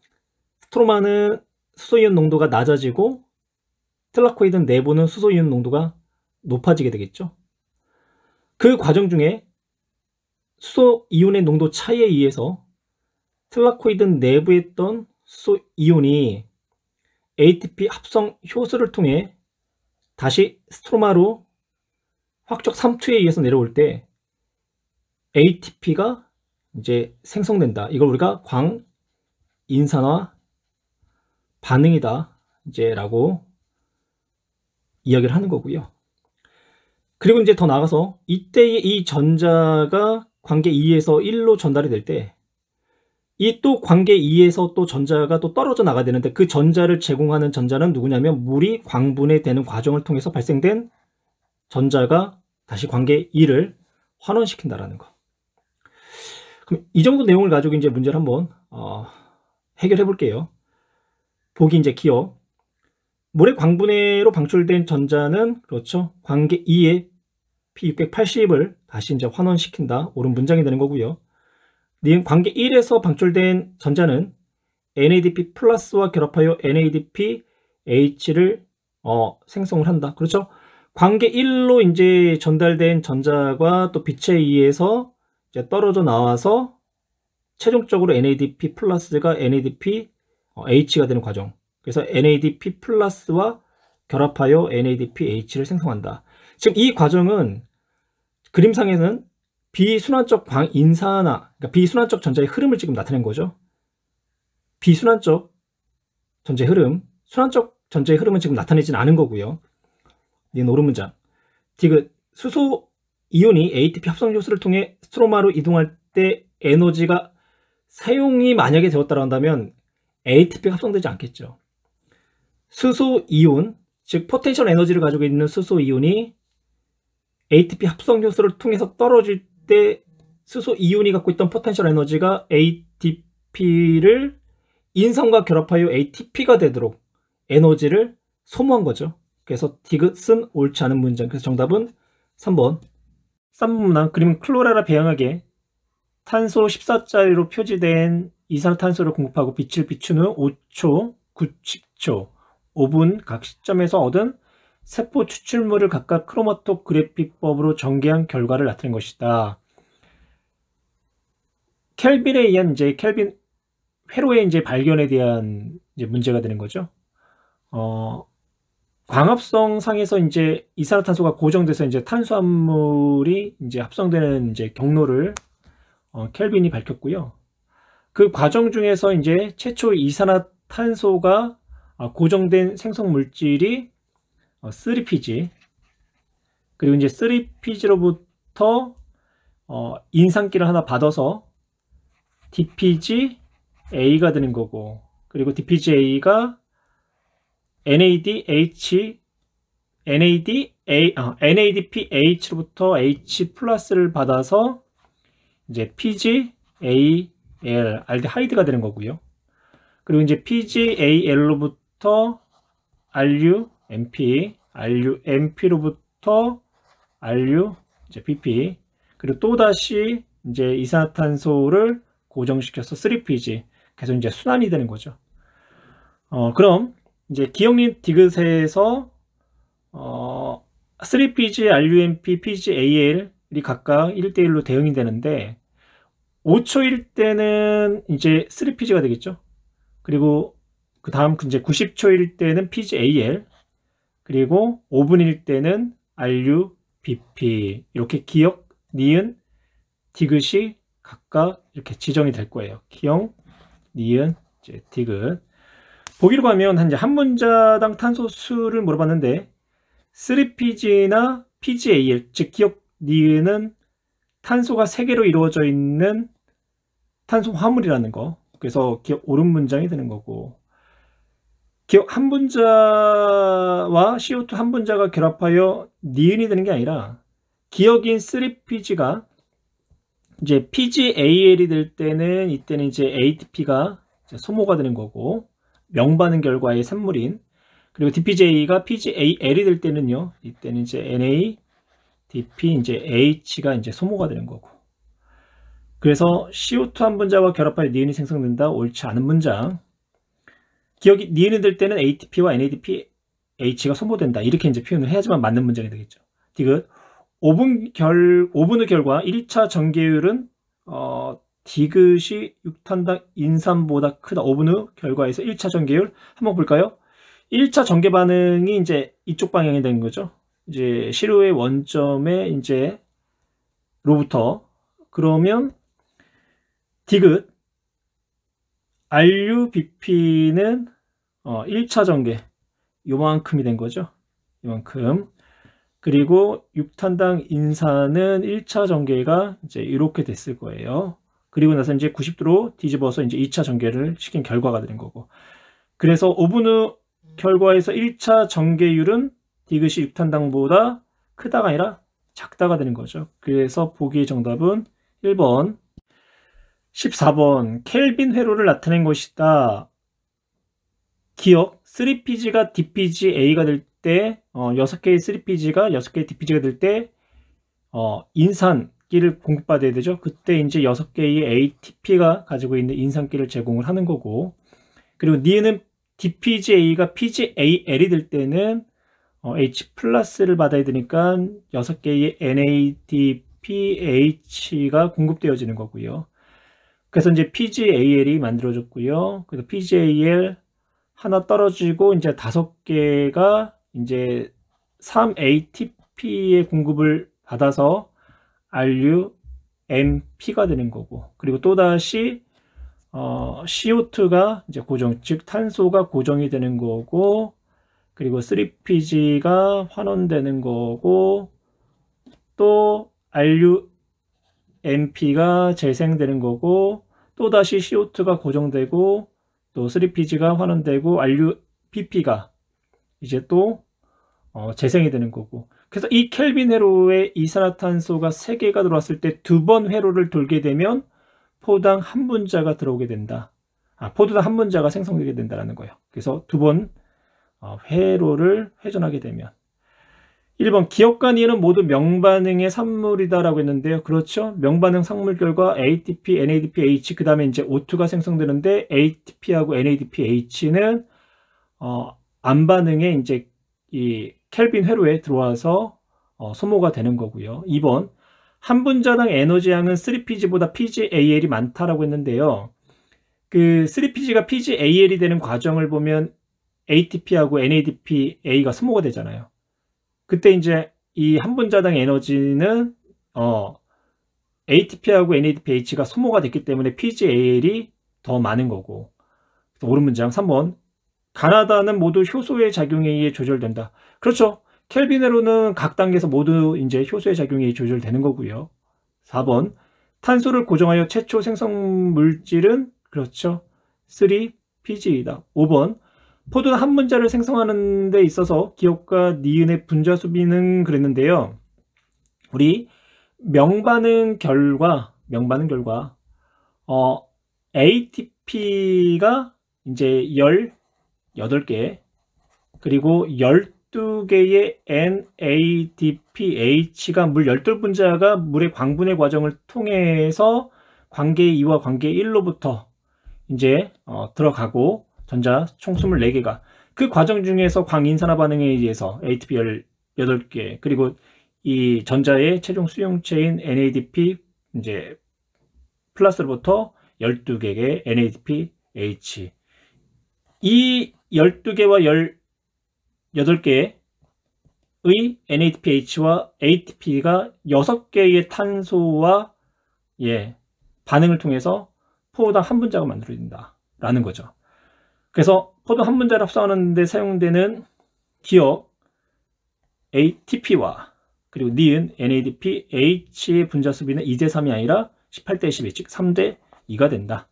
스트로마는 수소이온 농도가 낮아지고 틀라코이드 내부는 수소이온 농도가 높아지게 되겠죠. 그 과정 중에 수소이온의 농도 차이에 의해서 틀라코이드 내부에 있던 수소이온이 ATP 합성 효소를 통해 다시 스트로마로 화학적 삼투에 의해서 내려올 때 ATP가 이제 생성된다. 이걸 우리가 광인산화 반응이다 이제 라고 이야기를 하는 거고요. 그리고 이제 더 나아가서 이때의 이 전자가 관계 2에서 1로 전달이 될 때 이 또 관계 2에서 또 전자가 또 떨어져 나가야 되는데, 그 전자를 제공하는 전자는 누구냐면 물이 광분해되는 과정을 통해서 발생된 전자가 다시 관계 2를 환원시킨다라는 거. 그럼 이 정도 내용을 가지고 이제 문제를 한번 해결해 볼게요. 보기 이제 기억. 물의 광분해로 방출된 전자는 그렇죠. 관계 2의 P680을 다시 이제 환원시킨다. 옳은 문장이 되는 거고요. 니은 관계 1에서 방출된 전자는 NADP 플러스와 결합하여 NADPH를 생성을 한다. 그렇죠. 관계 1로 이제 전달된 전자가 또 빛에 의해서 이제 떨어져 나와서 최종적으로 NADP 플러스가 NADPH가 되는 과정. 그래서 NADP 플러스와 결합하여 NADPH를 생성한다. 지금 이 과정은 그림상에는 비순환적 광인산화, 그러니까 비순환적 전자의 흐름을 지금 나타낸 거죠. 비순환적 전자의 흐름, 순환적 전자의 흐름은 지금 나타내지는 않은 거고요. 이건 옳은 문장. 디귿, 수소 이온이 ATP 합성 효소를 통해 스트로마로 이동할 때 에너지가 사용이 만약에 되었다고 한다면 ATP가 합성되지 않겠죠. 수소 이온, 즉 포텐셜 에너지를 가지고 있는 수소 이온이 ATP 합성 효소를 통해서 떨어질 때 수소 이온이 갖고 있던 포텐셜 에너지가 ATP를 인산과 결합하여 ATP가 되도록 에너지를 소모한 거죠. 그래서 디귿은 옳지 않은 문장. 그래서 정답은 3번. 3번은 그림 클로라라 배양하게 탄소 14자리로 표지된 이산화탄소를 공급하고 빛을 비춘 후 5초, 90초, 5분 각 시점에서 얻은 세포 추출물을 각각 크로마토 그래픽법으로 전개한 결과를 나타낸 것이다. 켈빈에 의한 이제 켈빈 회로의 이제 발견에 대한 이제 문제가 되는 거죠. 광합성 상에서 이제 이산화탄소가 고정돼서 이제 탄수화물이 이제 합성되는 이제 경로를 켈빈이 밝혔고요. 그 과정 중에서 이제 최초 이산화탄소가 고정된 생성 물질이 3PG, 그리고 이제 3PG로부터 인산기를 하나 받아서 DPGA가 되는 거고, 그리고 DPGA가 NADPH로부터 H 플러스를 받아서 이제 PGAL, 알데하이드가 되는 거고요. 그리고 이제 PGAL로부터 RUMP로부터 이제 BP, 그리고 또 다시 이제 이산화탄소를 고정시켜서 3PG, 계속 이제 순환이 되는 거죠. 그럼 이제 기억린 디귿에서 3PG, RUMP, PGAL이 각각 1대1로 대응이 되는데 5초일 때는 이제 3PG가 되겠죠. 그리고 그 다음 이제 90초일 때는 PGAL, 그리고 5분일 때는 RUBP, 이렇게 기억, 니은, 디귿이 각각 이렇게 지정이 될 거예요. 기억, 니은, 이제 디귿. 보기로 가면 한 문자당 탄소 수를 물어봤는데 3PG나 PGAL, 즉 기억, 니은은 탄소가 3개로 이루어져 있는 탄소 화물이라는 거. 그래서 기억 옳은 문장이 되는 거고, 기억 한 분자와 CO2 한 분자가 결합하여 니은이 되는 게 아니라 기억인 3PG가 이제 PgAl이 될 때는 이때는 이제 ATP가 소모가 되는 거고 명반응 결과의 산물인, 그리고 DPGA가 PgAl이 될 때는요, 이때는 이제 NADP 이제 H가 이제 소모가 되는 거고. 그래서 CO2 한 분자와 결합하여 니은이 생성된다. 옳지 않은 문장. 기억이 니은이 될 때는 ATP와 NADP H가 소모된다. 이렇게 이제 표현을 해야지만 맞는 문장이 되겠죠. 디귿. 5분 후 결과 1차 전개율은 디귿이 6탄당 인산보다 크다. 5분 후 결과에서 1차 전개율 한번 볼까요? 1차 전개 반응이 이제 이쪽 방향이 되는 거죠. 이제 시료의 원점에 이제 로부터, 그러면 디귿 RUBP는 1차 전개 요만큼이 된 거죠. 요만큼. 그리고 6탄당 인산은 1차 전개가 이제 이렇게 됐을 거예요. 그리고 나서 이제 90도로 뒤집어서 이제 2차 전개를 시킨 결과가 되는 거고. 그래서 5분 후 결과에서 1차 전개율은 디귿이 6탄당보다 크다가 아니라 작다가 되는 거죠. 그래서 보기의 정답은 1번. 14번. 켈빈 회로를 나타낸 것이다. 기억, 3PG가 DPGA가 될 때, 6개의 3PG가 6개의 DPG가 될 때, 인산기를 공급받아야 되죠. 그때 이제 6개의 ATP가 가지고 있는 인산기를 제공을 하는 거고, 그리고 니은은 DPGA가 PGAL이 될 때는 H 플러스를 받아야 되니까 6개의 NADPH가 공급되어지는 거고요. 그래서 이제 PGAL이 만들어졌고요. 그래서 PGAL 하나 떨어지고 이제 5개가 이제 3ATP의 공급을 받아서 RUMP가 되는 거고, 그리고 또다시 CO2가 이제 고정, 즉 탄소가 고정이 되는 거고, 그리고 3PG가 환원되는 거고, 또 RUMP가 재생되는 거고, 또다시 CO2가 고정되고, 또 3PG가 환원되고, RUBP가 이제 또 재생이 되는 거고. 그래서 이 켈빈 회로에 이산화탄소가 3개가 들어왔을 때 2번 회로를 돌게 되면 포당 한 분자가 들어오게 된다. 포도당 한 분자가 생성되게 된다는 거예요. 그래서 2번 회로를 회전하게 되면. 1번 기억과 니은은 모두 명반응의 산물이다라고 했는데요. 그렇죠. 명반응 산물 결과 ATP, NADPH, 그 다음에 이제 O2가 생성되는데 ATP하고 NADPH는 안반응에 이제 이 켈빈 회로에 들어와서 소모가 되는 거고요. 2번 한 분자당 에너지량은 3PG보다 PGAL이 많다라고 했는데요. 그 3PG가 PGAL이 되는 과정을 보면 ATP하고 NADPA가 소모가 되잖아요. 그때 이제 이 한 분자당 에너지는 ATP하고 NADPH가 소모가 됐기 때문에 PGAL이 더 많은 거고. 옳은 문장 3번. 가나다는 모두 효소의 작용에 의해 조절된다. 그렇죠. 켈빈 회로는 각 단계에서 모두 이제 효소의 작용에 의해 조절되는 거고요. 4번. 탄소를 고정하여 최초 생성 물질은 그렇죠. 3PG이다. 5번. 포도당 한 분자를 생성하는 데 있어서 기억과 니은의 분자 수비는 그랬는데요. 우리 명반응 결과 ATP가 이제 18개, 그리고 12개의 NADPH가 물 12분자가 물의 광분해 과정을 통해서 관계 2와 관계 1로부터 이제 들어가고, 전자 총 24개가 그 과정 중에서 광인산화 반응에 의해서 ATP 18개, 그리고 이 전자의 최종 수용체인 NADP 이제 플러스로부터 12개의 NADPH, 이 12개와 18개의 NADPH와 ATP가 6개의 탄소와 반응을 통해서 포도당 한 분자가 만들어진다라는 거죠. 그래서 포도 한 분자를 합성하는 데 사용되는 기억 ATP와 그리고 니은 NADPH의 분자 수비는 2대3이 아니라 18대12, 즉 3대2가 된다.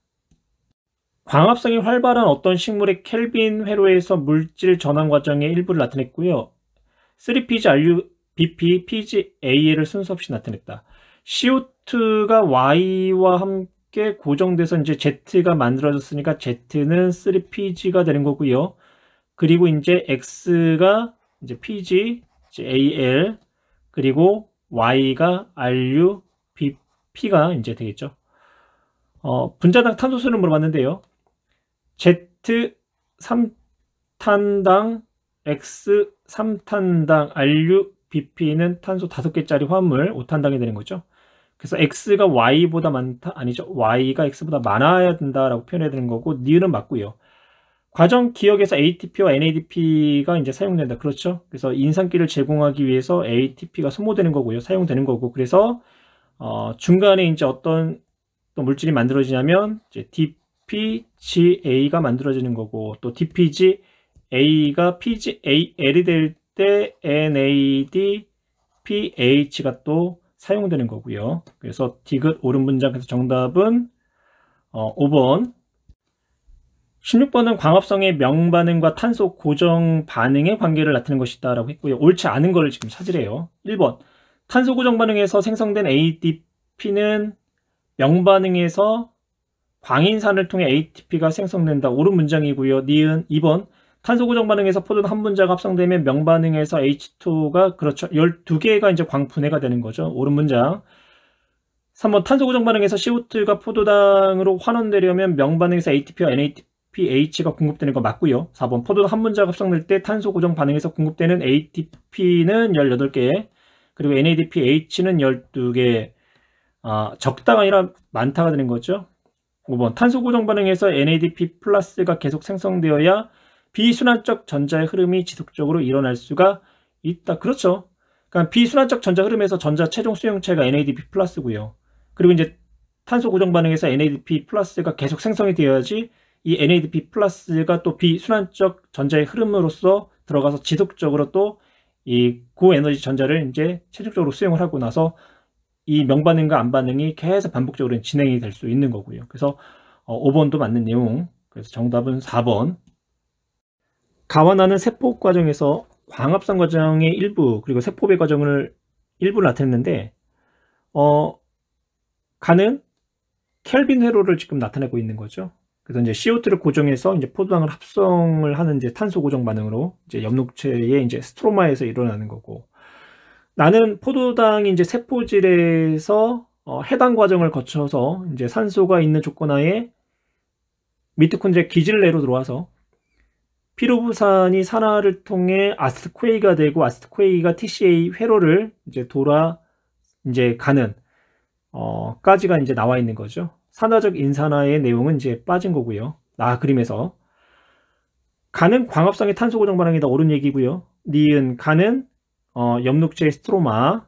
광합성이 활발한 어떤 식물의 켈빈 회로에서 물질 전환 과정의 일부를 나타냈고요. 3PG, RUBP, PGAL을 순서 없이 나타냈다. CO2가 Y와 함께 고정돼서 이제 Z가 만들어졌으니까 Z는 3PG가 되는 거고요. 그리고 이제 X가 이제 PG, 이제 AL, 그리고 Y가 RU, BP가 이제 되겠죠. 분자당 탄소수를 물어봤는데요. Z 3탄당, X 3탄당, RU, BP는 탄소 5개짜리 화합물 5탄당이 되는 거죠. 그래서 X가 Y보다 많다? 아니죠. Y가 X보다 많아야 된다라고 표현해야 되는 거고, 니은은 맞고요. 과정 기억에서 ATP와 NADP가 이제 사용된다. 그렇죠. 그래서 인산기를 제공하기 위해서 ATP가 소모되는 거고요. 사용되는 거고. 그래서 중간에 이제 어떤 또 물질이 만들어지냐면 이제 DPGA가 만들어지는 거고, 또 DPGA가 PGAL이 될 때 NADPH가 또 사용되는 거고요. 그래서 디귿 옳은 문장에서 정답은 5번. 16번은 광합성의 명반응과 탄소 고정 반응의 관계를 나타낸 것이다 라고 했고요. 옳지 않은 거를 지금 찾으래요. 1번. 탄소 고정 반응에서 생성된 ADP는 명반응에서 광인산을 통해 ATP가 생성된다. 옳은 문장이고요. 니은 2번. 탄소 고정 반응에서 포도당 한 분자가 합성되면 명반응에서 H2가 그렇죠. 12개가 이제 광분해가 되는 거죠. 옳은 문장. 3번. 탄소 고정 반응에서 CO2가 포도당으로 환원되려면 명반응에서 ATP와 NADPH가 공급되는 거 맞고요. 4번. 포도당 한 분자가 합성될 때 탄소 고정 반응에서 공급되는 ATP는 18개, 그리고 NADPH는 12개. 적다가 아니라 많다가 되는 거죠. 5번. 탄소 고정 반응에서 NADP 플러스가 계속 생성되어야 비순환적 전자의 흐름이 지속적으로 일어날 수가 있다. 그렇죠. 그러니까 비순환적 전자 흐름에서 전자 최종 수용체가 NADP 플러스고요. 그리고 이제 탄소 고정 반응에서 NADP 플러스가 계속 생성이 되어야지 이 NADP 플러스가 또 비순환적 전자의 흐름으로서 들어가서 지속적으로 또 이 고에너지 전자를 이제 최종적으로 수용을 하고 나서 이 명반응과 안반응이 계속 반복적으로 진행이 될 수 있는 거고요. 그래서 5번도 맞는 내용. 그래서 정답은 4번. 가와 나는 세포 과정에서 광합성 과정의 일부, 그리고 세포배 과정을 일부를 나타냈는데, 가는 켈빈 회로를 지금 나타내고 있는 거죠. 그래서 이제 CO2를 고정해서 이제 포도당을 합성을 하는 이제 탄소 고정 반응으로 이제 엽록체의 이제 스트로마에서 일어나는 거고, 나는 포도당이 이제 세포질에서 해당 과정을 거쳐서 이제 산소가 있는 조건하에 미토콘드리아 기질 내로 들어와서 피루부산이 산화를 통해 아세트코에이가 되고, 아세트코에이가 TCA 회로를 이제 돌아 이제 가는 까지가 이제 나와 있는 거죠. 산화적 인산화의 내용은 이제 빠진 거고요. 그림에서 가는 광합성의 탄소 고정 반응이다. 옳은 얘기고요. 니은 가는 엽록체의 스트로마,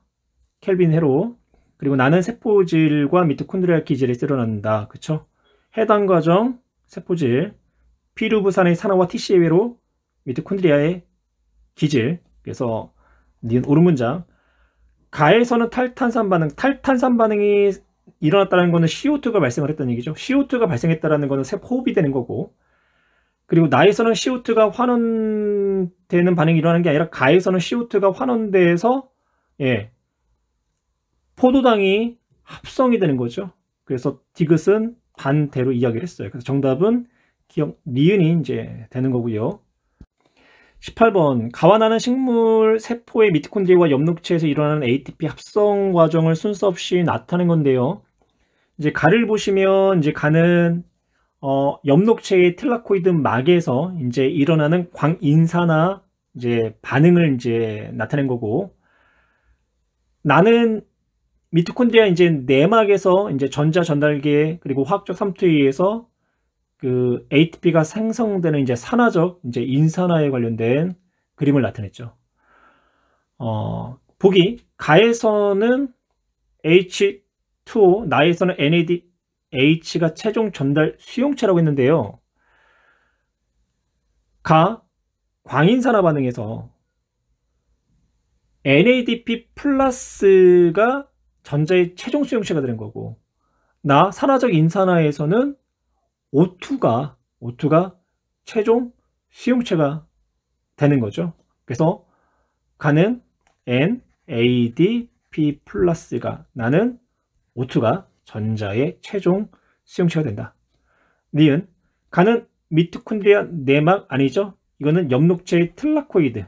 켈빈 회로, 그리고 나는 세포질과 미토콘드리아 기질에서 일어난다. 그쵸? 해당 과정 세포질, 피루부산의 산화와 TCA 회로, 미토콘드리아의 기질. 그래서 니은 옳은 문장. 가에서는 탈탄산 반응이 일어났다는 것은 CO2가 발생을 했다는 얘기죠. CO2가 발생했다는 것은 세포 호흡이 되는 거고, 그리고 나에서는 CO2가 환원되는 반응이 일어나는 게 아니라 가에서는 CO2가 환원돼서 포도당이 합성이 되는 거죠. 그래서 디귿은 반대로 이야기를 했어요. 그래서 정답은 니은이 이제 되는 거고요. 18번. 가와 나는 식물 세포의 미토콘드리아와 엽록체에서 일어나는 ATP 합성 과정을 순서 없이 나타낸 건데요. 이제 가를 보시면 이제 가는 엽록체의 텔라코이드 막에서 이제 일어나는 광인산화 이제 반응을 이제 나타낸 거고, 나는 미토콘드리아 이제 내막에서 이제 전자 전달계 그리고 화학적 삼투에 의해서 그 ATP가 생성되는 이제 산화적 이제 인산화에 관련된 그림을 나타냈죠. 보기 가에서는 H2O, 나에서는 NADH가 최종 전달 수용체라고 했는데요. 가 광인산화 반응에서 NADP 플러스가 전자의 최종 수용체가 되는 거고, 나 산화적 인산화에서는 O2가 최종 수용체가 되는 거죠. 그래서 가는 NADP 플러스가 나는 O2가 전자의 최종 수용체가 된다. 니은 가는 미토콘드리아 내막 아니죠? 이거는 엽록체의 틀라코이드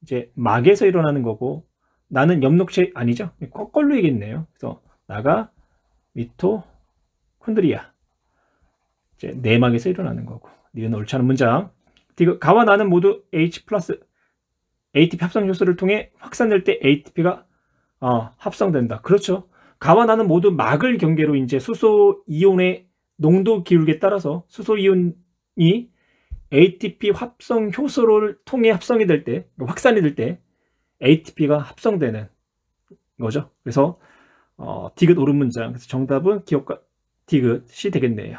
이제 막에서 일어나는 거고, 나는 엽록체 아니죠? 거꾸로 얘기했네요. 그래서 나가 미토콘드리아 이제 내막에서 일어나는 거고. 니은 옳지 않은 문장. 가와 나는 모두 H 플러스 ATP 합성 효소를 통해 확산될 때 ATP가 합성된다. 그렇죠. 가와 나는 모두 막을 경계로 이제 수소 이온의 농도 기울기에 따라서 수소 이온이 ATP 합성 효소를 통해 합성이 될 때, 확산이 될 때 ATP가 합성되는 거죠. 그래서 디귿 옳은 문장. 그래서 정답은 기억과 디귿이 되겠네요.